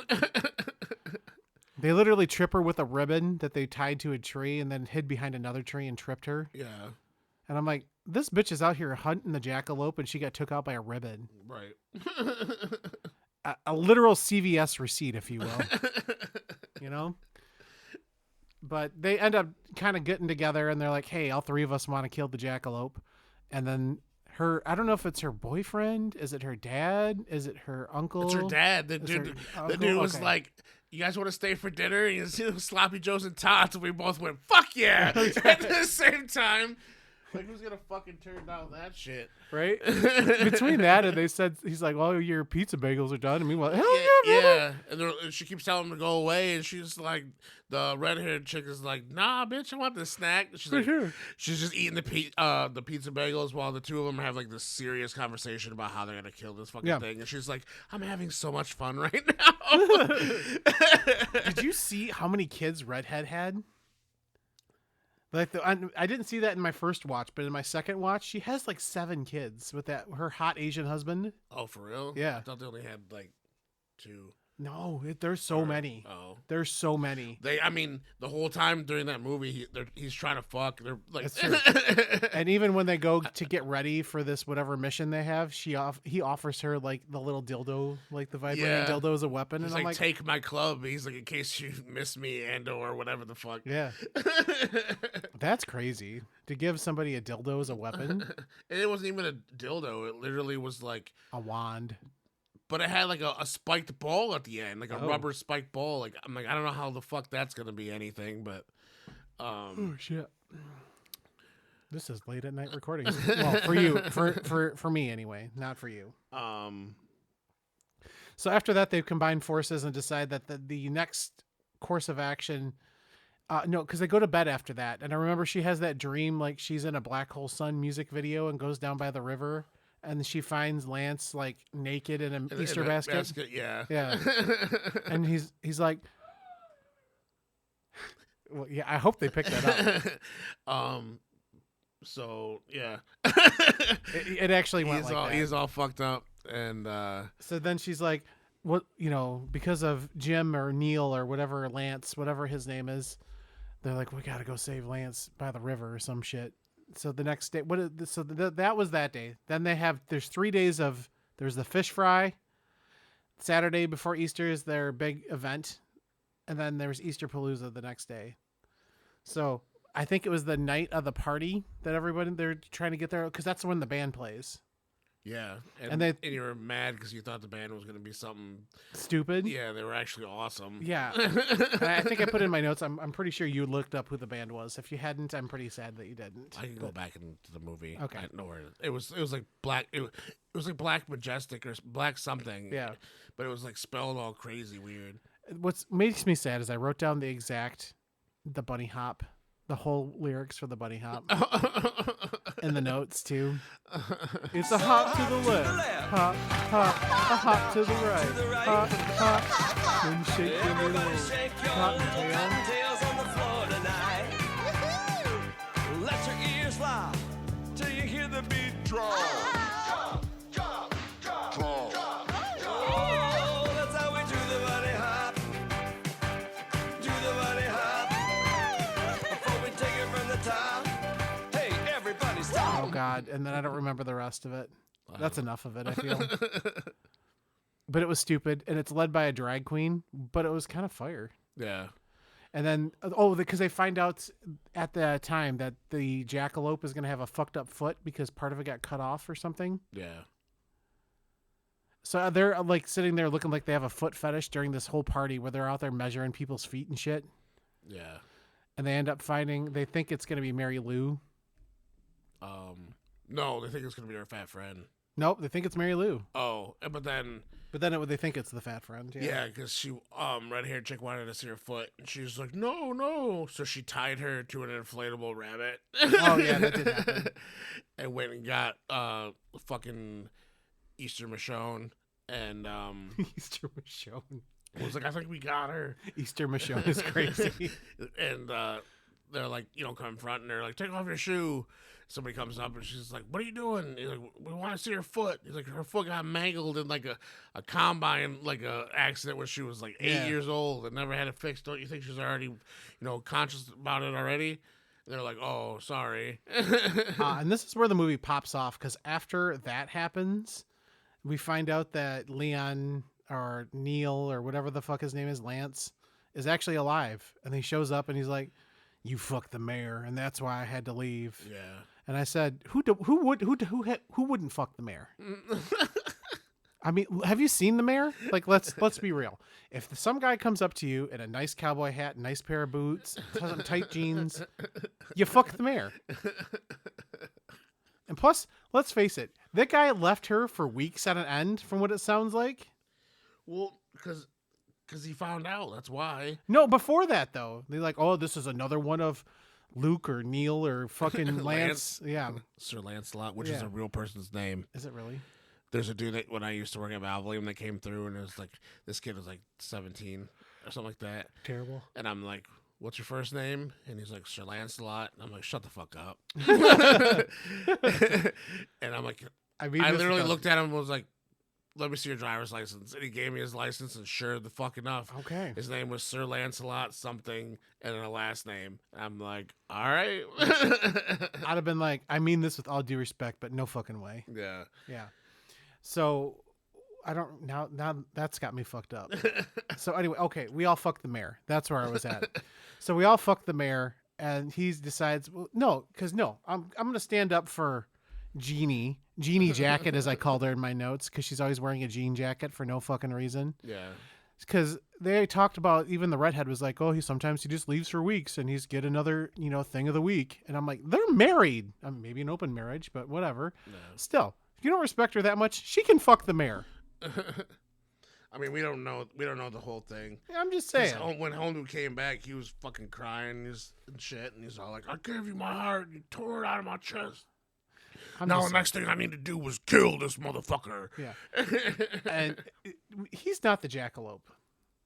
They literally trip her with a ribbon that they tied to a tree and then hid behind another tree and tripped her. Yeah. And I'm like, this bitch is out here hunting the jackalope and she got took out by a ribbon. Right. A literal CVS receipt, if you will. You know? But they end up kind of getting together and they're like, hey, all three of us want to kill the jackalope. And then I don't know if it's her boyfriend. Is it her dad? Is it her uncle? It's her dad. The It's dude, her the uncle? dude was Okay. like, you guys want to stay for dinner? And you see Sloppy Joes and Tots. And we both went, fuck yeah. At the same time. Like, who's going to fucking turn down that shit? Right? Between that and they said, he's like, well, your pizza bagels are done. And meanwhile, hell yeah, brother. Yeah. And she keeps telling him to go away. And she's like, the red-haired chick is like, nah, bitch, I want this snack. She's like, Sure. she's just eating the pizza bagels while the two of them have like this serious conversation about how they're going to kill this fucking thing. And she's like, I'm having so much fun right now. Did you see how many kids Redhead had? Like I didn't see that in my first watch, but in my second watch, she has like 7 kids with her hot Asian husband. Oh, for real? Yeah. I thought they only had like 2. No, there's so many. Oh. There's so many. I mean, the whole time during that movie, he's trying to fuck. They're like, That's true. And even when they go to get ready for this whatever mission they have, he offers her like the little dildo, like the vibrating Yeah. dildo as a weapon, he's and I'm like, like, take my club. He's like, in case you miss me and or whatever the fuck. yeah, that's crazy to give somebody a dildo as a weapon, And it wasn't even a dildo. It literally was like, a wand. but it had like a spiked ball at the end, like a Oh. rubber spiked ball. Like, I'm like, I don't know how the fuck that's gonna be anything, but Oh shit. This is late at night recording. Well, for you, for me anyway, not for you. So after that, they've combined forces and decide that the next course of action. No, because they go to bed after that, and I remember she has that dream like she's in a Black Hole Sun music video and goes down by the river, and she finds Lance like naked in an Easter in a basket. Yeah. Yeah, and he's like, well, yeah. I hope they picked that up. So yeah, It actually went like that. he's all fucked up, and So then she's like, what, because of Jim or Neil or whatever, Lance, whatever his name is, they're like, we got to go save Lance by the river or some shit. So the next day, that was that day. Then there's 3 days there's the fish fry. Saturday before Easter is their big event. And then there's Easter Palooza the next day. So I think it was the night of the party that they're trying to get there, because that's when the band plays. yeah, And and you were mad because you thought the band was gonna be something. Stupid. Yeah, they were actually awesome. Yeah. And I think I put in my notes, I'm pretty sure you looked up who the band was. If you hadn't, I'm pretty sad that you didn't. I can go back into the movie. Okay. I know where it was like black. It was like Black Majestic or Black something. Yeah. but it was like spelled all crazy weird. What makes me sad is I wrote down the bunny hop the whole lyrics for the bunny hop and the notes too. It's a hop to the left, hop, hop, a hop to the right, hop, hop, and shake your little cottontail. Tails on the floor tonight. Let your ears fly till you hear the beat drop. Oh, that's how we do the bunny hop. Do the bunny hop. Before we take it from the top. Hey, everybody stop. Oh God! And then I don't remember the rest of it. That's enough of it, I feel. But it was stupid, and it's led by a drag queen. But it was kind of fire. Yeah. And then, because they find out at the time that the jackalope is going to have a fucked up foot because part of it got cut off or something. Yeah. So they're like sitting there looking like they have a foot fetish during this whole party where they're out there measuring people's feet and shit. Yeah. And they end up they think it's going to be Mary Lou. No, they think it's gonna be our fat friend. Nope, they think it's Mary Lou. Oh, but then they think it's the fat friend. yeah, because she red-haired chick wanted to see her foot, and she was like, no. So she tied her to an inflatable rabbit. Oh yeah, that did happen. And went and got fucking Easter Michonne, and Easter Michonne. was like, I think we got her. Easter Michonne is crazy. And they're like, confronting her, like, take off your shoe. Somebody comes up and she's like, what are you doing? He's like, we want to see her foot. He's like, her foot got mangled in like a combine, like a accident when she was like 8 years old and never had it fixed. Don't you think she's already, conscious about it already? And they're like, oh, sorry. And this is where the movie pops off, because after that happens, we find out that Leon or Neil or whatever the fuck his name is, Lance, is actually alive. And he shows up and he's like, you fucked the mayor, and that's why I had to leave. Yeah. And I said, who wouldn't fuck the mayor? I mean, have you seen the mayor? Like, let's be real. If some guy comes up to you in a nice cowboy hat, nice pair of boots, some tight jeans, you fuck the mayor. And plus, let's face it, that guy left her for weeks at an end, from what it sounds like. Well, because he found out. That's why. No, before that though, they're like, oh, this is another one of Luke or Neil or fucking Lance. Yeah, Sir Lancelot, which is a real person's name. Is it really? There's a dude that when I used to work at Valvoline that came through, and it was like, this kid was like 17 or something like that. Terrible. And I'm like, what's your first name? And he's like, Sir Lancelot. And I'm like, shut the fuck up. And I'm like, I literally looked at him and was like, let me see your driver's license. And he gave me his license, and sure the fuck enough, okay, his name was Sir Lancelot something, and then a last name. I'm like, all right. I'd have been like, I mean this with all due respect, but no fucking way. Yeah. Yeah. So I don't now that's got me fucked up. So anyway, okay, we all fucked the mayor. That's where I was at. So we all fucked the mayor, and he decides, well, I'm gonna stand up for Jeannie Jacket, as I called her in my notes, because she's always wearing a jean jacket for no fucking reason. Yeah. Because they talked about, even the redhead was like, oh, he just leaves for weeks and he's get another, thing of the week. And I'm like, they're married. I mean, maybe an open marriage, but whatever. No. Still, if you don't respect her that much, she can fuck the mayor. I mean, we don't know the whole thing. Yeah, I'm just saying. When Hondu came back, he was fucking crying and shit, and he's all like, I gave you my heart, you tore it out of my chest. Now the next thing I need to do was kill this motherfucker. Yeah. And he's not the jackalope.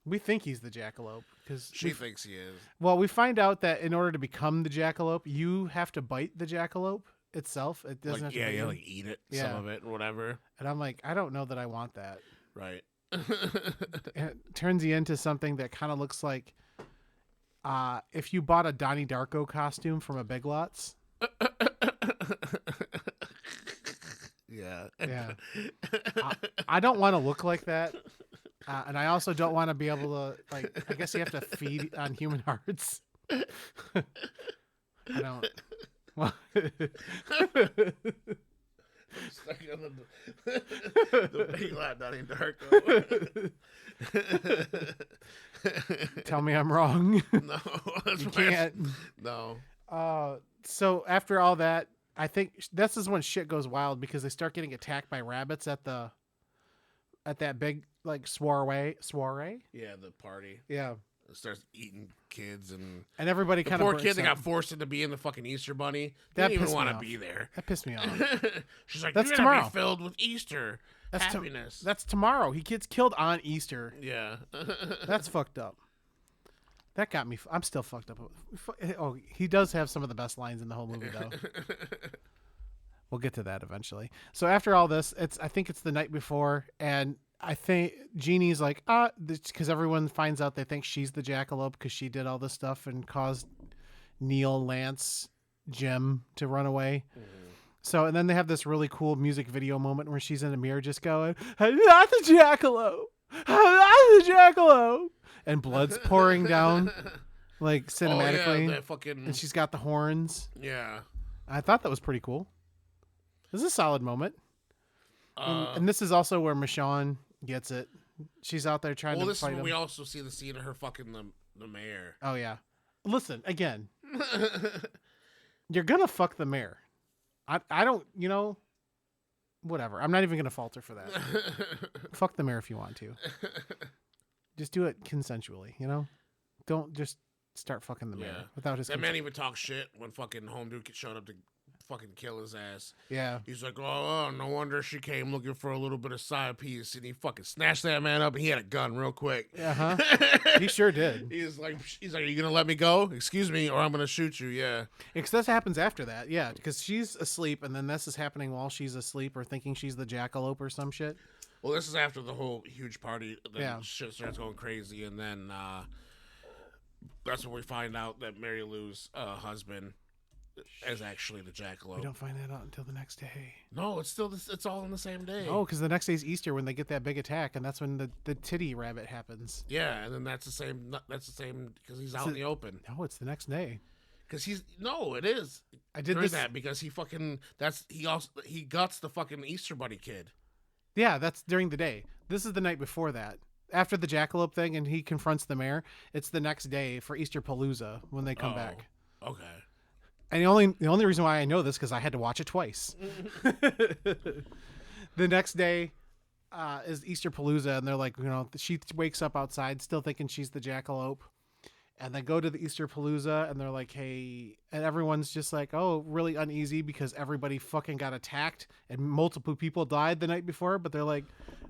We think he's the jackalope because she thinks he is. Well, we find out that in order to become the jackalope, you have to bite the jackalope itself. It doesn't have to you like eat it, some of it, or whatever. And I'm like, I don't know that I want that. Right. And it turns you into something that kind of looks like if you bought a Donnie Darko costume from a Big Lots. Yeah. Yeah. I don't want to look like that. And I also don't want to be able to, like, I guess you have to feed on human hearts. I don't. Well, I'm stuck on the Big Lot Donnie Darko. Tell me I'm wrong. No. You can't. No. So after all that, I think this is when shit goes wild because they start getting attacked by rabbits at that big like soiree. Yeah, the party. Yeah. starts eating kids and everybody the kind of poor kid that got forced into being the fucking Easter bunny. Didn't even want to be there. That pissed me off. She's like, That's you're gonna tomorrow. be filled with Easter happiness. That's tomorrow. He gets killed on Easter. Yeah. That's fucked up. That got me. I'm still fucked up. Oh, he does have some of the best lines in the whole movie, though. We'll get to that eventually. So after all this, I think it's the night before, and I think Jeannie's like, because everyone finds out they think she's the jackalope because she did all this stuff and caused Neil, Lance, Jim to run away. So, and then they have this really cool music video moment where she's in a mirror just going, I'm not the jackalope. I'm not the jackalope. And blood's pouring down, like, cinematically. Oh, yeah, that fucking... And she's got the horns. Yeah. I thought that was pretty cool. This is a solid moment. And this is also where Michonne gets it. She's out there trying to fight him. Well, this is when we also see the scene of her fucking the mayor. Oh, yeah. Listen, again. You're going to fuck the mayor. I don't, whatever. I'm not even going to falter for that. Fuck the mayor if you want to. Just do it consensually, Don't just start fucking the mayor without his That man even talks shit when fucking Home Dude showed up to fucking kill his ass. Yeah. He's like, oh, no wonder she came looking for a little bit of side piece. And he fucking snatched that man up and he had a gun real quick. Uh-huh. He sure did. He's like, are you going to let me go? Excuse me, or I'm going to shoot you. Yeah. Because this happens after that. Yeah. Because she's asleep and then this is happening while she's asleep or thinking she's the jackalope or some shit. Well, this is after the whole huge party. Then Yeah. shit starts going crazy. And then that's when we find out that Mary Lou's husband is actually the jackalope. We don't find that out until the next day. No, it's still it's all on the same day. Oh, because the next day's Easter when they get that big attack, and that's when the titty rabbit happens. Yeah, and then that's the same because he's out in the open. No, it's the next day. Because it is. I did during this that because he guts the fucking Easter Bunny kid. Yeah, that's during the day. This is the night before that. After the jackalope thing, and he confronts the mayor. It's the next day for Easter Palooza when they come back. Okay. And the only reason why I know this because I had to watch it twice. The next day is Easter Palooza, and they're like, she wakes up outside still thinking she's the jackalope, and they go to the Easter Palooza, and they're like, hey, and everyone's just like, oh, really uneasy because everybody fucking got attacked and multiple people died the night before, but they're like,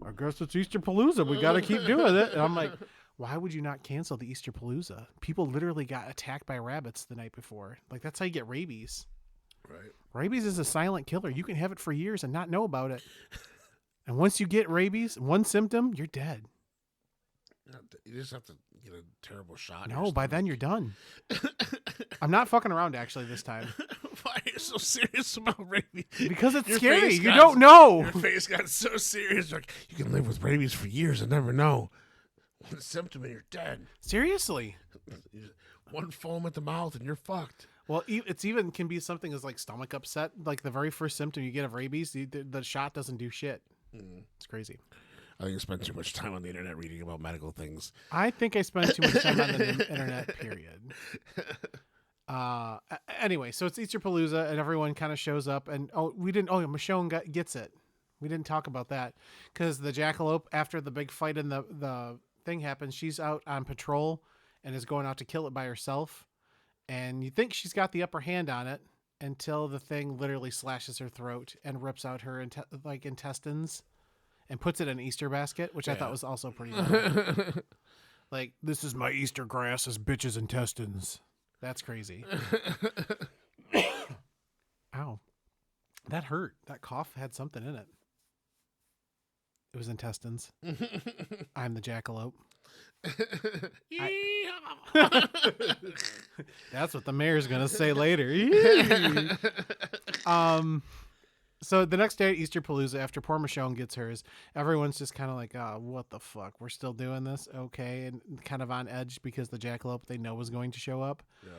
I guess it's Easter Palooza, we got to keep doing it. And I'm like, why would you not cancel the Easter Palooza? People literally got attacked by rabbits the night before. Like, that's how you get rabies. Right. Rabies is a silent killer. You can have it for years and not know about it. And once you get rabies, one symptom, you're dead. You just have to get a terrible shot. No, by then you're done. I'm not fucking around actually this time. Why are you so serious about rabies? Because it's Your scary. face You got- don't know. Your face got so serious. Like, you can live with rabies for years and never know. One symptom and you're dead. Seriously. One foam at the mouth and you're fucked. Well, it's even can be something as like stomach upset. Like the very first symptom you get of rabies, the shot doesn't do shit. It's crazy. I think you spend too much time on the internet reading about medical things. I think I spend too much time on the internet, period. Anyway, so it's Easter Palooza and everyone kind of shows up and Michonne gets it. We didn't talk about that because the jackalope, after the big fight in the thing happens, she's out on patrol and is going out to kill it by herself. And you think she's got the upper hand on it until the thing literally slashes her throat and rips out her intestines and puts it in an Easter basket, which I thought was also pretty cool. Like, this is my Easter grass as bitches' intestines. That's crazy. Ow. That hurt. That cough had something in it. It was intestines. I'm the jackalope. That's what the mayor's gonna say later. So the next day at Easter Palooza, after poor Michonne gets hers, everyone's just kind of like, oh, what the fuck? We're still doing this? Okay. And kind of on edge because the jackalope they know was going to show up. Yeah.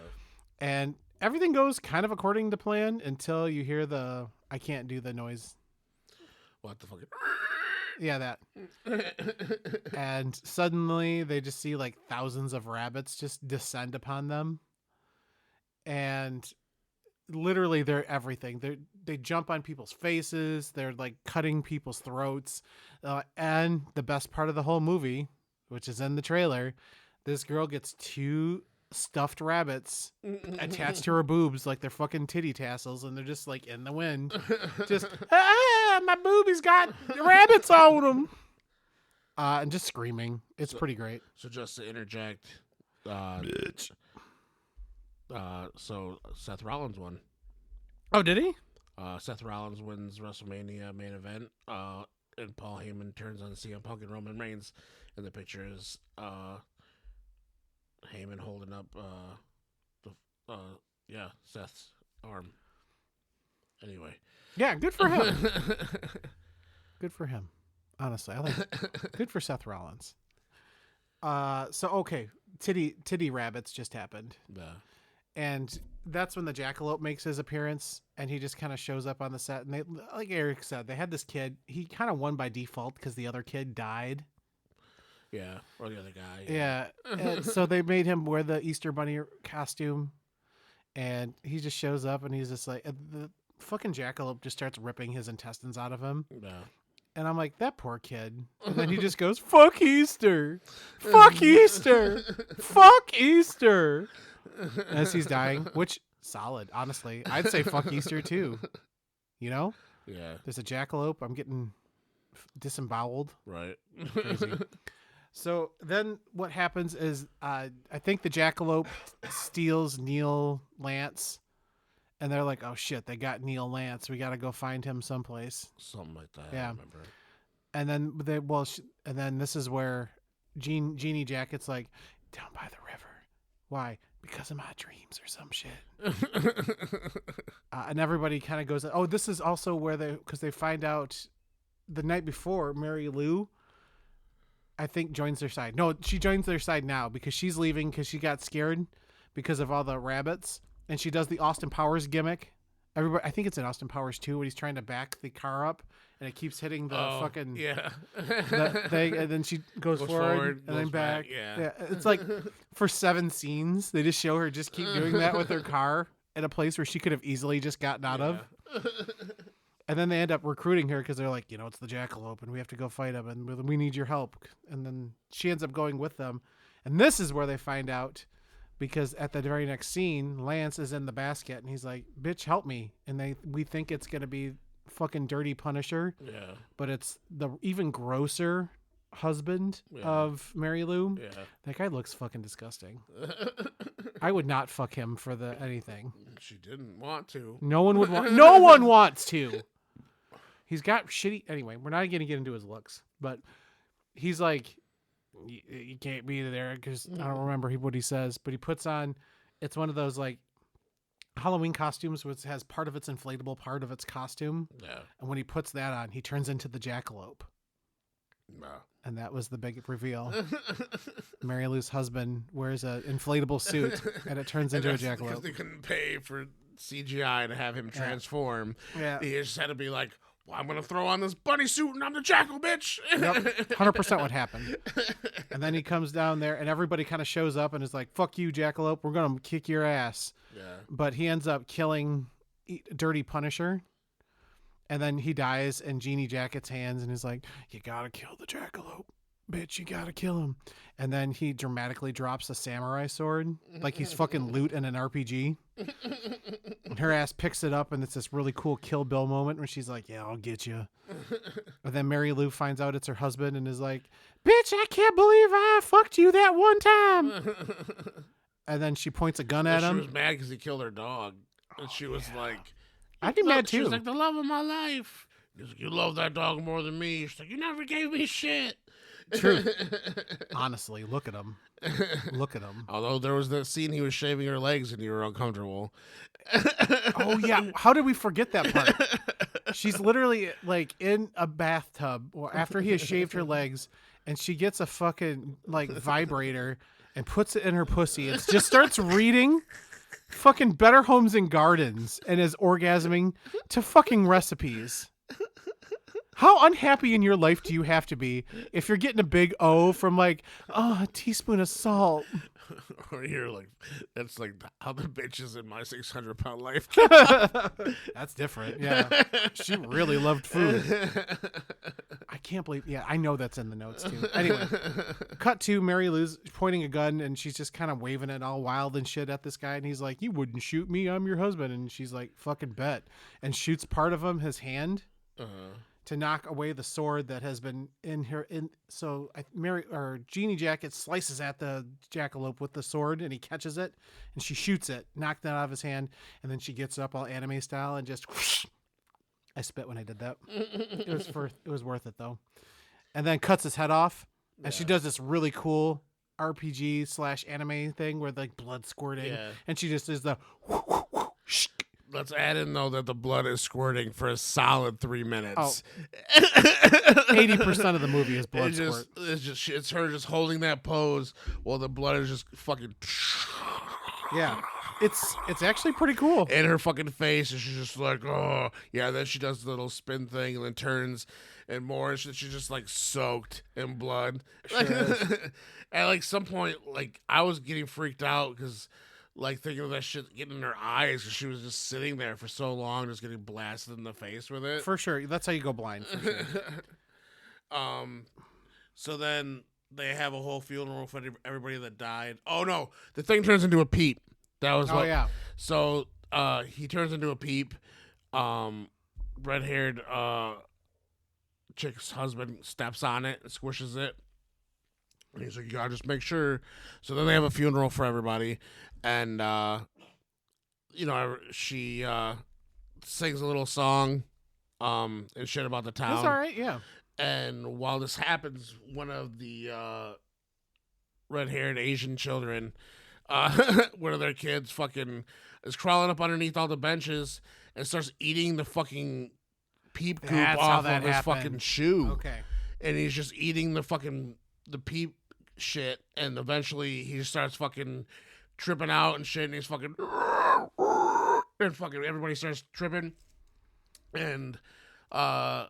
And everything goes kind of according to plan until you hear I can't do the noise. What the fuck? Yeah, that. And suddenly they just see like thousands of rabbits just descend upon them. And literally they're everything. They jump on people's faces. They're like cutting people's throats. And the best part of the whole movie, which is in the trailer, This girl gets 2 stuffed rabbits attached to her boobs like they're fucking titty tassels, and they're just like in the wind. Just, my boobies got rabbits on them. And just screaming. It's pretty great. So just to interject, so Seth Rollins won. Oh, did he? Seth Rollins wins WrestleMania main event, and Paul Heyman turns on CM Punk and Roman Reigns, and the picture is Heyman holding up Seth's arm. Anyway. Yeah, good for him. Good for him. Honestly, I like good for Seth Rollins. So okay, titty rabbits just happened. Yeah. And that's when the jackalope makes his appearance, and he just kind of shows up on the set. And they, like Eric said, they had this kid. He kind of won by default because the other kid died. Yeah, or the other guy. Yeah. And so they made him wear the Easter Bunny costume, and he just shows up, and he's just like, the fucking jackalope just starts ripping his intestines out of him. Yeah. And I'm like, that poor kid. And then he just goes, fuck Easter. Fuck Easter. Fuck Easter. As he's dying, which solid, honestly. I'd say fuck Easter too. You know? Yeah. There's a jackalope. I'm getting disemboweled. Right. Crazy. So then what happens is I think the jackalope steals Neil Lance. And they're like, oh shit, they got Neil Lance. We got to go find him someplace. Something like that. Yeah. I remember. And then this is where Jeannie Jacket's like, down by the river. Why? Because of my dreams or some shit. And everybody kind of goes, oh, this is also where because they find out the night before Mary Lou, I think, joins their side. No, she joins their side now because she's leaving because she got scared because of all the rabbits. And she does the Austin Powers gimmick. Everybody, I think it's in Austin Powers 2 when he's trying to back the car up and it keeps hitting the fucking the thing, and then she goes forward and then back. Yeah. It's like for 7 scenes, they just show her just keep doing that with her car at a place where she could have easily just gotten out of. And then they end up recruiting her because they're like, it's the jackalope and we have to go fight him and we need your help. And then she ends up going with them. And this is where they find out. Because at the very next scene, Lance is in the basket and he's like, bitch, help me. And we think it's going to be fucking Dirty Punisher. Yeah. But it's the even grosser husband of Mary Lou. Yeah. That guy looks fucking disgusting. I would not fuck him for anything. She didn't want to. No one would want. No one wants to. He's got shitty. Anyway, we're not going to get into his looks. But he's like... You can't be there because I don't remember what he says, but he puts on, it's one of those like Halloween costumes which has part of its inflatable, part of its costume. Yeah. And when he puts that on, he turns into the jackalope. No. And that was the big reveal. Mary Lou's husband wears an inflatable suit and it turns into a Because jackalope. they couldn't pay for CGI to have him transform. Yeah. He just had to be like, well, I'm going to throw on this bunny suit and I'm the jackal, bitch. Yep, 100% what happened. And then he comes down there and everybody kind of shows up and is like, fuck you, jackalope. We're going to kick your ass. Yeah. But he ends up killing Dirty Punisher. And then he dies in Jeannie Jacket's hands and is like, you got to kill the jackalope. Bitch, you got to kill him. And then he dramatically drops a samurai sword like he's fucking loot in an RPG. And her ass picks it up and it's this really cool Kill Bill moment where she's like, yeah, I'll get you. And then Mary Lou finds out it's her husband and is like, bitch, I can't believe I fucked you that one time. And then she points a gun at him. She was mad because he killed her dog. And she was like... I'd be mad too. She was like, the love of my life. He's like, you love that dog more than me. She's like, you never gave me shit. True. Honestly, look at him. Look at him. Although there was that scene he was shaving her legs and you were uncomfortable. Oh, yeah. How did we forget that part? She's literally like in a bathtub after he has shaved her legs and she gets a fucking like vibrator and puts it in her pussy and just starts reading fucking Better Homes and Gardens and is orgasming to fucking recipes. How unhappy in your life do you have to be if you're getting a big O from like, a teaspoon of salt? Or you're like, that's like how the bitches in my 600-pound life. That's different. Yeah. She really loved food. I can't believe. Yeah, I know that's in the notes too. Anyway, cut to Mary Lou's pointing a gun and she's just kind of waving it all wild and shit at this guy. And he's like, "You wouldn't shoot me. I'm your husband." And she's like, "Fucking bet." And shoots part of him, his hand, to knock away the sword that has been in her. So Jeannie Jacket slices at the jackalope with the sword and he catches it and she shoots it, knocked it out of his hand. And then she gets up all anime style and just whoosh. I spit when I did that. It was worth it though. And then cuts his head off, and she does this really cool RPG / anime thing where like blood squirting, and she just does the. Let's add in though that the blood is squirting for a solid 3 minutes. 80% of the movie is blood squirt. It's her just holding that pose while the blood is just fucking. Yeah. It's actually pretty cool. In her fucking face, and she's just like, oh yeah. Then she does the little spin thing, and then turns, and more. She's just like soaked in blood. Sure At like some point, like I was getting freaked out because, like, thinking of that shit getting in her eyes, because she was just sitting there for so long, just getting blasted in the face with it. For sure, that's how you go blind. For sure. So then they have a whole funeral for everybody that died. Oh no, the thing turns into a peep. That was yeah. So he turns into a peep. Red-haired chick's husband steps on it and squishes it. And he's like, "You gotta just make sure." So then they have a funeral for everybody, and she sings a little song, and shit about the town. That's all right, yeah. And while this happens, one of the red-haired Asian children. One of their kids fucking is crawling up underneath all the benches and starts eating the fucking peep goop off of his fucking shoe. Okay. And he's just eating the peep shit, and eventually he just starts fucking tripping out and shit, and he's fucking and fucking everybody starts tripping, and they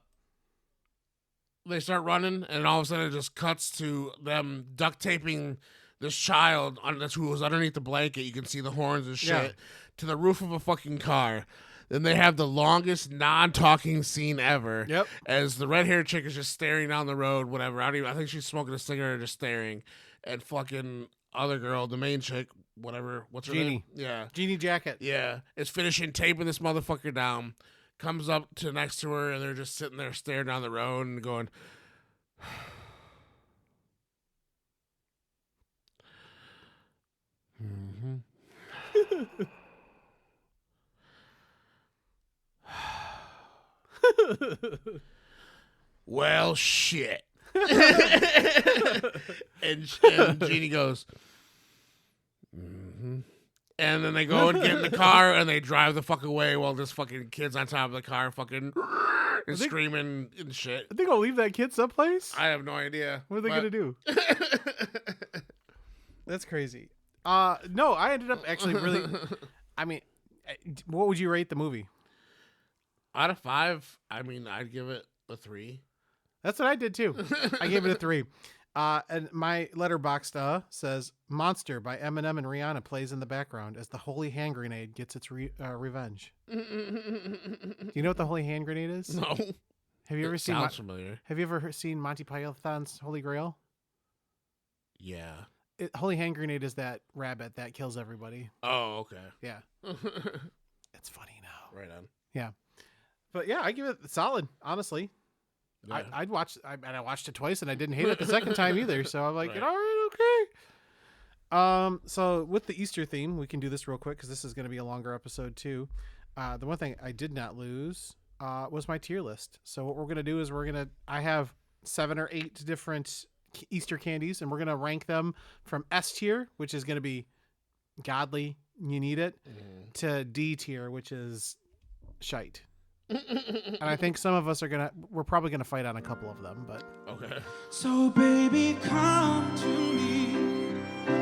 start running, and all of a sudden it just cuts to them duct taping this child who was underneath the blanket. You can see the horns and shit to the roof of a fucking car. Then they have the longest non-talking scene ever. Yep. As the red-haired chick is just staring down the road, whatever. I think she's smoking a cigarette, just staring. And fucking other girl, the main chick, whatever. What's her name? Yeah. Jeannie Jacket. Yeah. Is finishing taping this motherfucker down. Comes up to next to her, and they're just sitting there staring down the road and going. Well, shit. and Jeannie goes, and then they go and get in the car and they drive the fuck away while this fucking kid's on top of the car fucking and screaming and shit. Are they gonna leave that kid someplace? I have no idea. What are they gonna do? That's crazy. No, I ended up actually really. I mean, what would you rate the movie? Out of 5, I mean, I'd give it a 3. That's what I did too. I gave it a 3. And my letterboxd says "Monster" by Eminem and Rihanna plays in the background as the holy hand grenade gets its revenge. Do you know what the holy hand grenade is? No. Have you ever seen? Sounds familiar. Have you ever seen Monty Python's Holy Grail? Yeah. Holy hand grenade is that rabbit that kills everybody. Oh, okay. Yeah. It's funny now. Right on. Yeah. But yeah, I give it solid, honestly. Yeah. I watched it twice and I didn't hate it the second time either. So I'm like, Right. all right, okay. So with the Easter theme, we can do this real quick because this is going to be a longer episode too. The one thing I did not lose was my tier list. So what we're going to do is I have 7 or 8 different Easter candies, and we're going to rank them from S tier, which is going to be godly, you need it, to D tier, which is shite. And I think some of us we're probably going to fight on a couple of them, but Okay. So baby, come to me,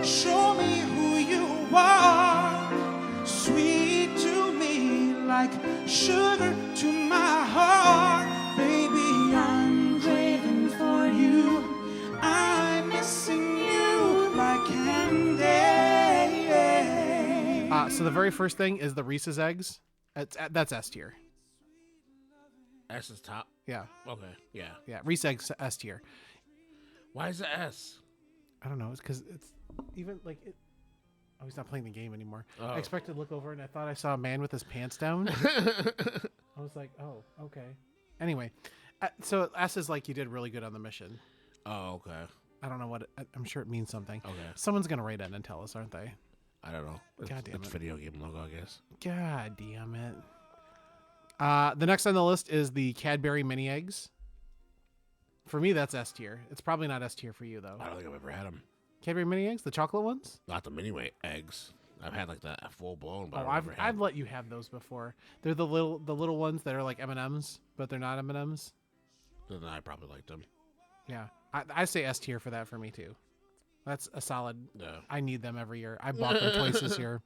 show me who you are, sweet to me like sugar to my heart. Baby, I'm craving for you, I'm missing you like candy. so the very first thing is the Reese's eggs. That's S tier. S is top. Yeah, Okay. Yeah. yeah. Reese eggs S tier. Why is it S? I don't know. It's because it's even like it. Oh, he's not playing the game anymore. Oh. I expected to look over and I thought I saw a man with his pants down. I was like, oh, okay. Anyway, so S is like you did really good on the mission. Oh, okay. I don't know what I'm sure it means something. Okay. Someone's gonna write in and tell us, aren't they? I don't know. God damn it's it. video game logo, I guess. God damn it. The next on the list is the Cadbury mini eggs. For me, that's S tier. It's probably not S tier for you though. I don't think I've ever had them. Cadbury mini eggs, the chocolate ones. Not the mini eggs. I've had like the full blown, but Oh, I've let you have those before. They're the little ones that are like M&Ms, but they're not M&Ms. Then I probably liked them. Yeah, I say S tier for that for me too. That's a solid. Yeah. I need them every year. I bought them twice this year.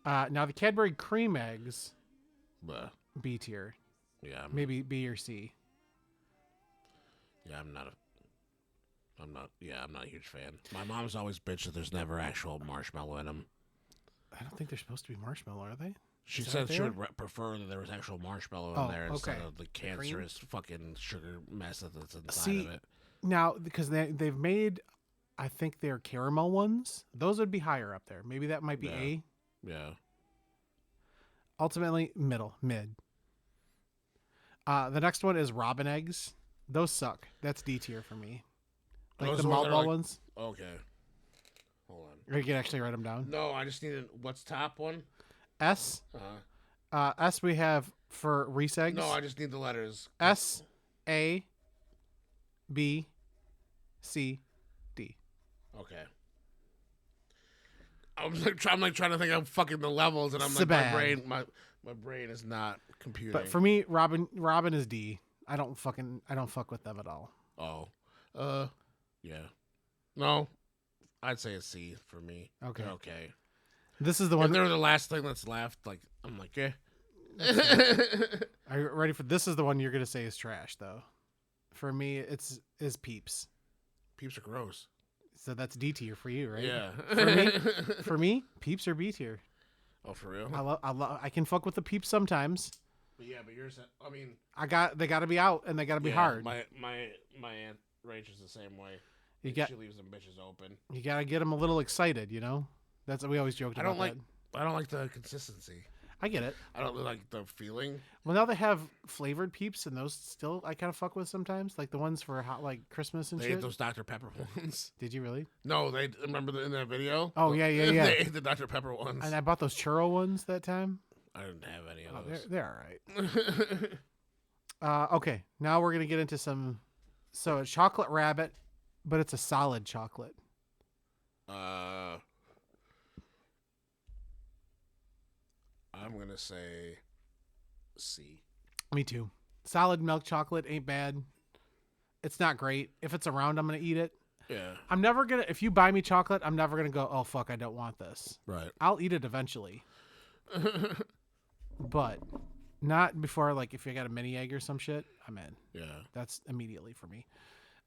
Now the Cadbury cream eggs, But B tier, yeah, maybe B or C. yeah, I'm not a huge fan. My mom's always bitched that there's never actual marshmallow in them. I don't think they're supposed to be marshmallow, are they? She Is that said what they she are? would prefer that there was actual marshmallow Oh, in there instead okay. of the cancerous fucking sugar mess that's inside See, of it. now because they've made, I think they're caramel ones. Those would be higher up there. Maybe that might be Yeah. A. Yeah. Ultimately, mid. The next one is robin eggs. Those suck. That's D tier for me. Like Those the ones malt that are ball like- ones. Okay. Hold on. Or you can actually write them down. No, I just needed what's top one? S. Uh-huh. S we have for Reese eggs. No, I just need the letters. S, A, B, C, D. Okay. I'm trying to think of fucking the levels, and I'm So like, bad. my brain is not computing. But for me, Robin is D. I don't fuck with them at all. Oh, yeah, no, I'd say a C for me. Okay. They're okay. This is the If one. they're the last thing that's left, like I'm like, eh. Are you ready for this? Is the one you're gonna say is trash though. For me, is Peeps. Peeps are gross. So that's D tier for you, right? Yeah. For me, Peeps are B tier. Oh, for real? I can fuck with the Peeps sometimes. But yeah, but yours. I mean, They gotta be out and they gotta be yeah, hard. My aunt Rachel's the same way. You Like, got she leaves them bitches open. you gotta get them a little excited, you know. That's we always joked I about don't like. that. I don't like the consistency. I get it. I don't like the feeling. Well, now they have flavored Peeps, and those still I kind of fuck with sometimes, like the ones for hot like Christmas and They shit. ate those Dr. Pepper ones. Did you really? No, they remember in that video. Oh, yeah, yeah, yeah. They ate the Dr. Pepper ones. And I bought those churro ones that time. I didn't have any Oh, of they're those. all right. Okay, now we're gonna get into some. So a chocolate rabbit, but it's a solid chocolate. I'm gonna say C. Me too. Solid milk chocolate ain't bad. It's not great. If it's around, I'm gonna eat it. Yeah. I'm never gonna. If you buy me chocolate, I'm never gonna go. Oh fuck, I don't want this. Right. I'll eat it eventually, but not before. Like if you got a mini egg or some shit, I'm in. Yeah. That's immediately for me.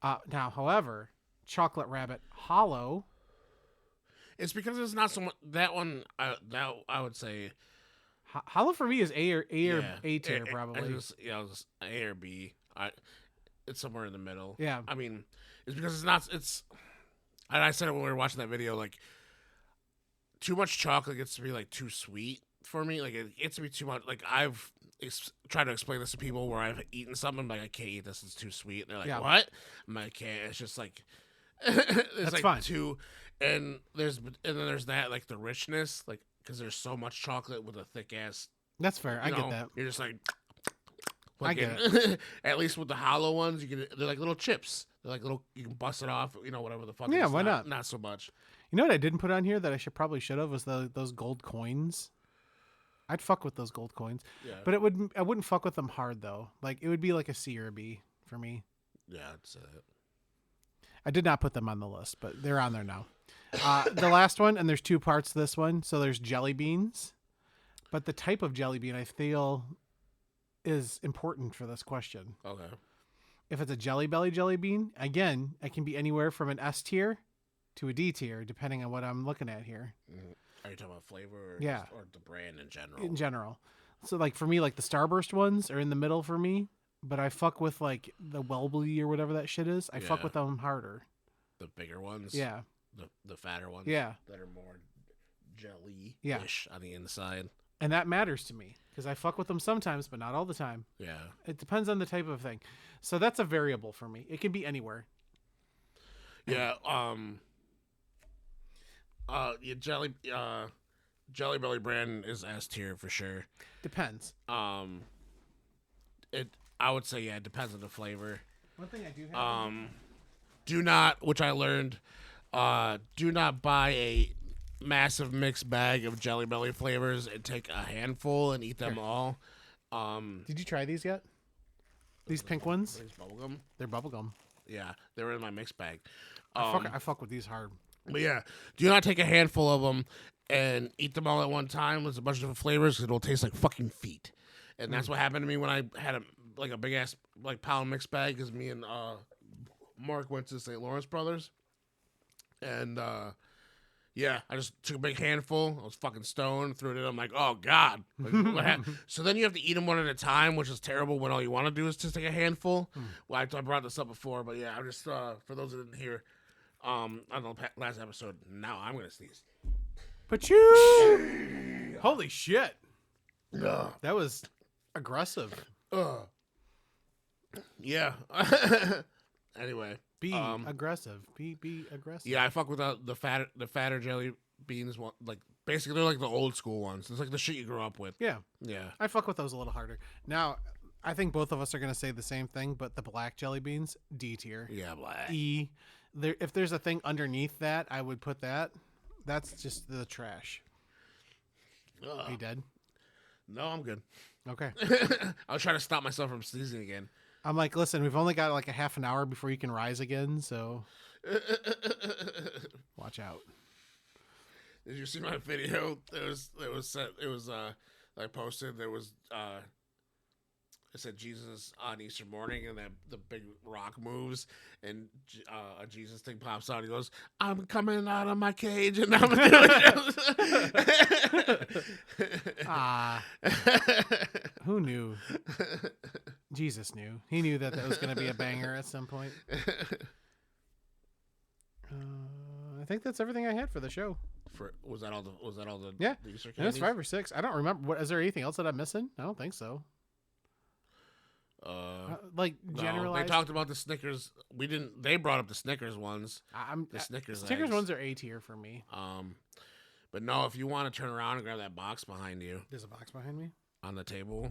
Now, however, chocolate rabbit hollow. It's because it's not so much that one. That I would say. Hollow for me is A or Yeah. A tier I probably. just, yeah, it was A or B. It's somewhere in the middle. Yeah. I mean, it's because it's not. It's. And I said it when we were watching that video. Like, too much chocolate gets to be like too sweet for me. Like it gets to be too much. Like I've tried to explain this to people where I've eaten something. I'm like, I can't eat this. It's too sweet. And they're like, Yeah. what? I'm like, I can't. It's just like. It's That's like fine. too. And then there's that like the richness like because there's so much chocolate with a thick ass. That's fair. I You get know, that. You're just like. I get it. At least with the hollow ones, you can. They're like little chips. They're like little. You can bust it off. You know, whatever the fuck. Yeah, it's why not? Not so much. You know what I didn't put on here that I should have was those gold coins. I'd fuck with those gold coins, Yeah. but I wouldn't fuck with them hard though. Like it would be like a C or a B for me. Yeah, I'd say that. I did not put them on the list, but they're on there now. The last one, and there's two parts to this one. So there's jelly beans, but the type of jelly bean I feel is important for this question. Okay. If it's a Jelly Belly jelly bean, again, it can be anywhere from an S tier to a D tier, depending on what I'm looking at here. Are you talking about flavor or, Yeah. or the brand in general? In general. So like for me, like the Starburst ones are in the middle for me. but I fuck with like the Welby or whatever that shit is. I fuck Yeah. with them harder. The bigger ones. Yeah. The fatter ones. Yeah. That are more jelly-ish Yeah. on the inside. And that matters to me because I fuck with them sometimes, but not all the time. Yeah. It depends on the type of thing. So that's a variable for me. It can be anywhere. Yeah. Yeah, Jelly Belly brand is S tier for sure. Depends. I would say, yeah, it depends on the flavor. One thing I do have. Do not, which I learned, do not buy a massive mixed bag of Jelly Belly flavors and take a handful and eat them all. Did you try these yet? These pink ones? These bubblegum? They're bubblegum. Yeah, they were in my mixed bag. I fuck with these hard. But yeah, do not take a handful of them and eat them all at one time with a bunch of different flavors because it'll taste like fucking feet. And that's what happened to me when I had a big ass like pound mixed bag because me and Mark went to St. Lawrence Brothers. And yeah, I just took a big handful. I was fucking stoned, threw it in. I'm like, oh God. Like, what happened? So then you have to eat them one at a time, which is terrible when all you want to do is just take a handful. Well, I brought this up before, but yeah, I'm just, for those who didn't hear, on the last episode, now I'm going to sneeze. But you. Holy shit. Ugh. That was aggressive. Yeah. Anyway. Be aggressive. Be aggressive. Yeah, I fuck with the fatter jelly beans. Like basically, they're like the old school ones. It's like the shit you grew up with. Yeah. Yeah. I fuck with those a little harder. Now, I think both of us are going to say the same thing, but the black jelly beans, D tier. Yeah, black. E. If there's a thing underneath that, I would put that. That's just the trash. Are you dead? No, I'm good. Okay. I was trying to stop myself from sneezing again. I'm like, listen, we've only got like a half an hour before you can rise again, so watch out. Did you see my video? I posted. There was it said Jesus on Easter morning, and then the big rock moves, and a Jesus thing pops out. He goes, "I'm coming out of my cage, and I'm doing Who knew? Jesus knew. He knew that was going to be a banger at some point. I think that's everything I had for the show. Was that all the Yeah. the Easter And it's candies? 5 or 6. I don't remember. Is there anything else that I'm missing? I don't think so. Like No, generalized. they talked about the Snickers. We didn't. They brought up the Snickers ones. The Snickers eggs. ones are A tier for me. But no, if you want to turn around and grab that box behind you There's a box behind me. on the table.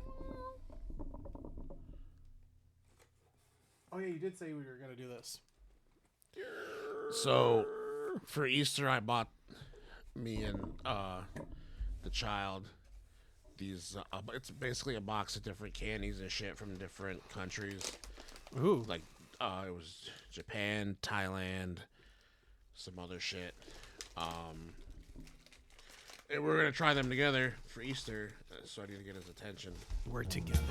Oh yeah, you did say we were gonna do this. So for Easter, I bought me and the child these. It's basically a box of different candies and shit from different countries. Ooh, Like it was Japan, Thailand, some other shit. And we're gonna try them together for Easter, so I need to get his attention. we're together.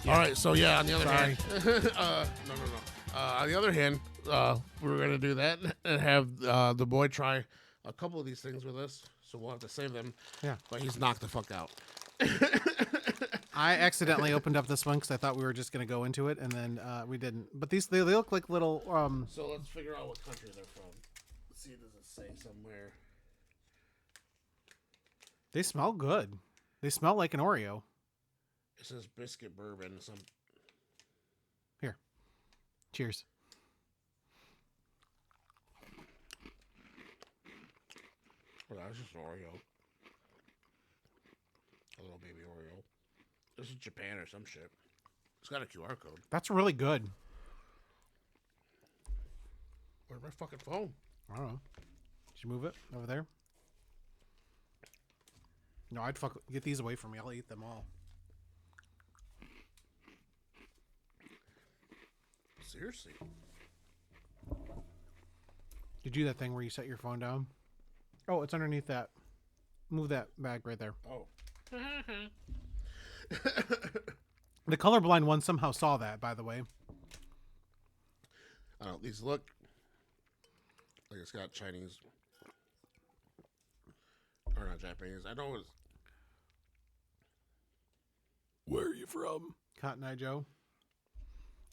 All right, so yeah. On the other Sorry. hand, no. On the other hand, we're gonna do that and have the boy try a couple of these things with us. So we'll have to save them. Yeah. But he's knocked the fuck out. I accidentally opened up this one because I thought we were just gonna go into it, and then we didn't. But they look like little. So let's figure out what country they're from. Let's see, does it say somewhere? They smell good. They smell like an Oreo. It says biscuit bourbon. Here, cheers. Well, that's just an Oreo. A little baby Oreo. This is Japan or some shit. It's got a QR code. That's really good. Where's my fucking phone? I don't know. Did you move it over there? No, I'd get these away from me. I'll eat them all. Seriously? Did you do that thing where you set your phone down? Oh, it's underneath that. Move that bag right there. Oh. The colorblind one somehow saw that, by the way. I don't. These look Like it's got Chinese or not Japanese. I know it's. Where are you from? Cotton Eye Joe.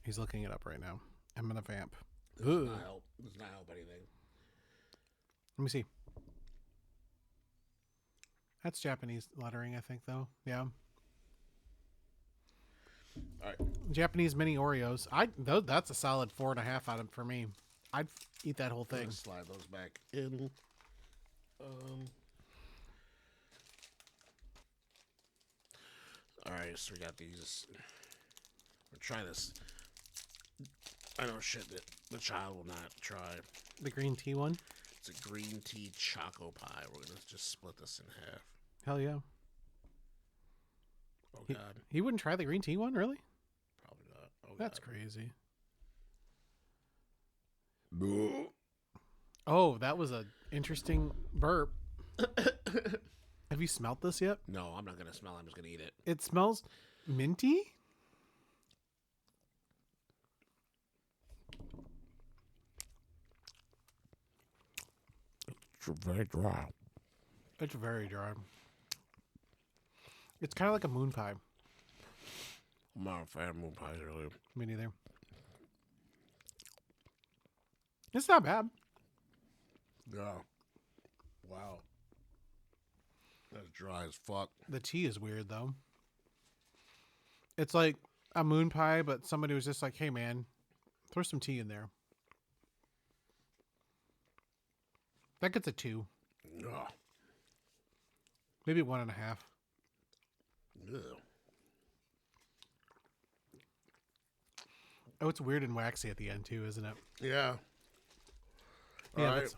He's looking it up right now. I'm gonna vamp. This does not help. This does not help anything. Let me see. That's Japanese lettering, I think, though. Yeah. All right. Japanese mini Oreos. That's a solid 4.5 out of for me. I'd eat that whole I'm thing. gonna slide those back in. All right, so we got these. We'll try this. I know shit that the child will not try. The green tea one. It's a green tea choco pie. We're gonna just split this in half. Hell yeah. Oh God, He wouldn't try the green tea one, really? probably not. Oh, That's God. crazy. Boo. Oh, that was a interesting burp. Have you smelt this yet? No, I'm not gonna smell. I'm just gonna eat it. It smells minty. It's very dry. It's very dry. It's kind of like a moon pie. I'm not a fan of moon pies, really. Me neither. It's not bad. Yeah. Wow. That's dry as fuck. The tea is weird, though. It's like a moon pie, but somebody was just like, hey, man, throw some tea in there. That gets a 2. Ugh. Maybe 1.5. Ugh. Oh, it's weird and waxy at the end, too, isn't it? Yeah. Yeah, All right. that's-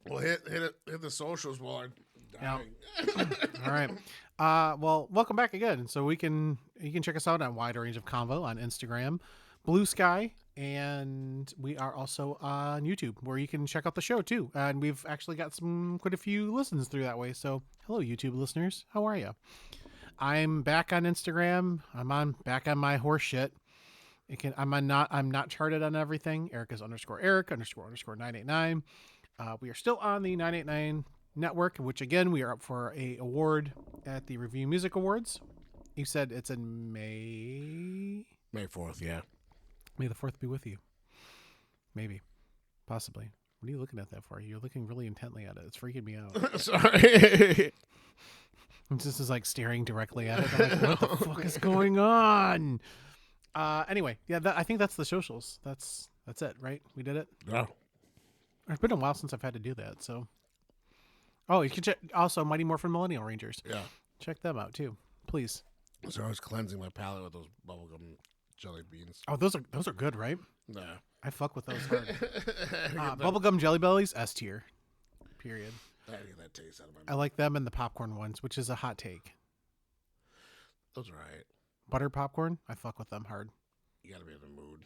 Well, hit the socials while I'm Yeah. dying. All right. Well, welcome back again. So you can check us out on Wide Range of Convo on Instagram, Blue Sky, and we are also on YouTube where you can check out the show too. And we've actually got quite a few listens through that way. So hello, YouTube listeners. How are you? I'm back on Instagram. I'm back on my horse shit. I'm not charted on everything. Erica's _Eric _ 989. We are still on the 989 network, which again, we are up for a award at the Review Music Awards. You said it's in May. May 4th, yeah. May the 4th be with you. Maybe. Possibly. What are you looking at that for? You're looking really intently at it. It's freaking me out. Sorry. This is like staring directly at it. I'm like, what the fuck is going on? Anyway, yeah, I think that's the socials. That's it, right? We did it. No. It's been a while since I've had to do that, so. Oh, you can check also Mighty Morphin Millennial Rangers. Yeah. Check them out too, please. So I was cleansing my palate with those bubblegum jelly beans. Oh, those are good, right? Nah. I fuck with those hard. Bubblegum Jelly Bellies, S tier. Period. I gotta get that taste out of my I mouth. like them and the popcorn ones, which is a hot take. Those are right. Butter popcorn, I fuck with them hard. You gotta be in the mood.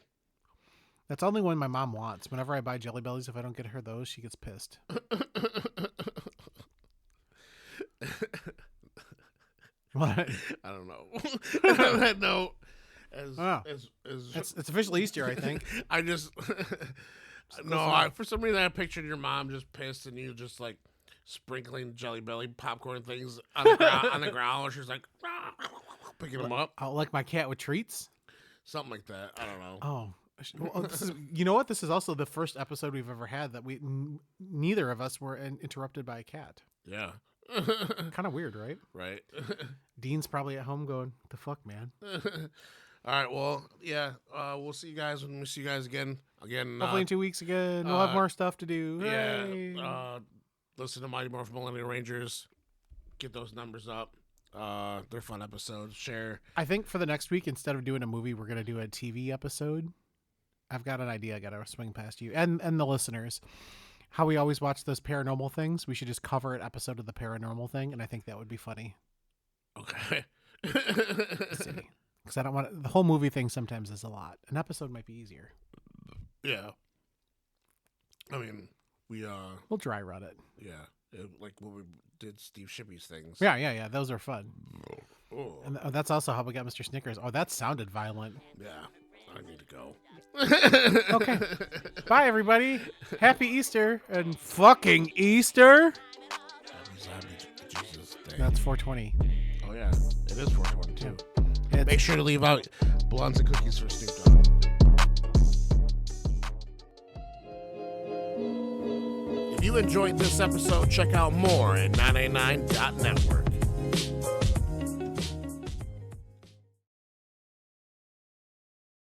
That's only when my mom wants. Whenever I buy Jelly Bellies, if I don't get her those, she gets pissed. What? I don't know. On that note, Oh. as It's officially Easter, I think. I just for some reason I pictured your mom just pissed and you just like sprinkling Jelly Belly popcorn things on the ground, on the ground. Or she's like picking them up, Oh, like my cat with treats? something like that. I don't know. Oh. Well, you know what? This is also the first episode we've ever had that neither of us were interrupted by a cat. Yeah, Kind of weird, right? right. Dean's probably at home going, "The fuck, man." All right. Well, yeah. We'll see you guys when we see you guys again. Hopefully in 2 weeks again. We'll have more stuff to do. Hooray. Yeah. Listen to Mighty Morphin Millennial Rangers. Get those numbers up. They're fun episodes. Share. I think for the next week, instead of doing a movie, we're gonna do a TV episode. I've got an idea. I gotta swing past you and the listeners. How we always watch those paranormal things. We should just cover an episode of the paranormal thing, and I think that would be funny. Okay. Because I don't want the whole movie thing. Sometimes is a lot. An episode might be easier. Yeah. I mean, We'll dry run it. yeah, like when we did Steve Shippey's things. Yeah. Those are fun. Oh, And that's also how we got Mr. Snickers. Oh, that sounded violent. yeah. I need to go. Okay. Bye, everybody. Happy Easter and fucking Easter. Jesus Day. That's 420. Oh yeah, it is 422. It's- Make sure to leave out blunts and cookies for Snoop Dogg. If you enjoyed this episode, check out more at 989.network.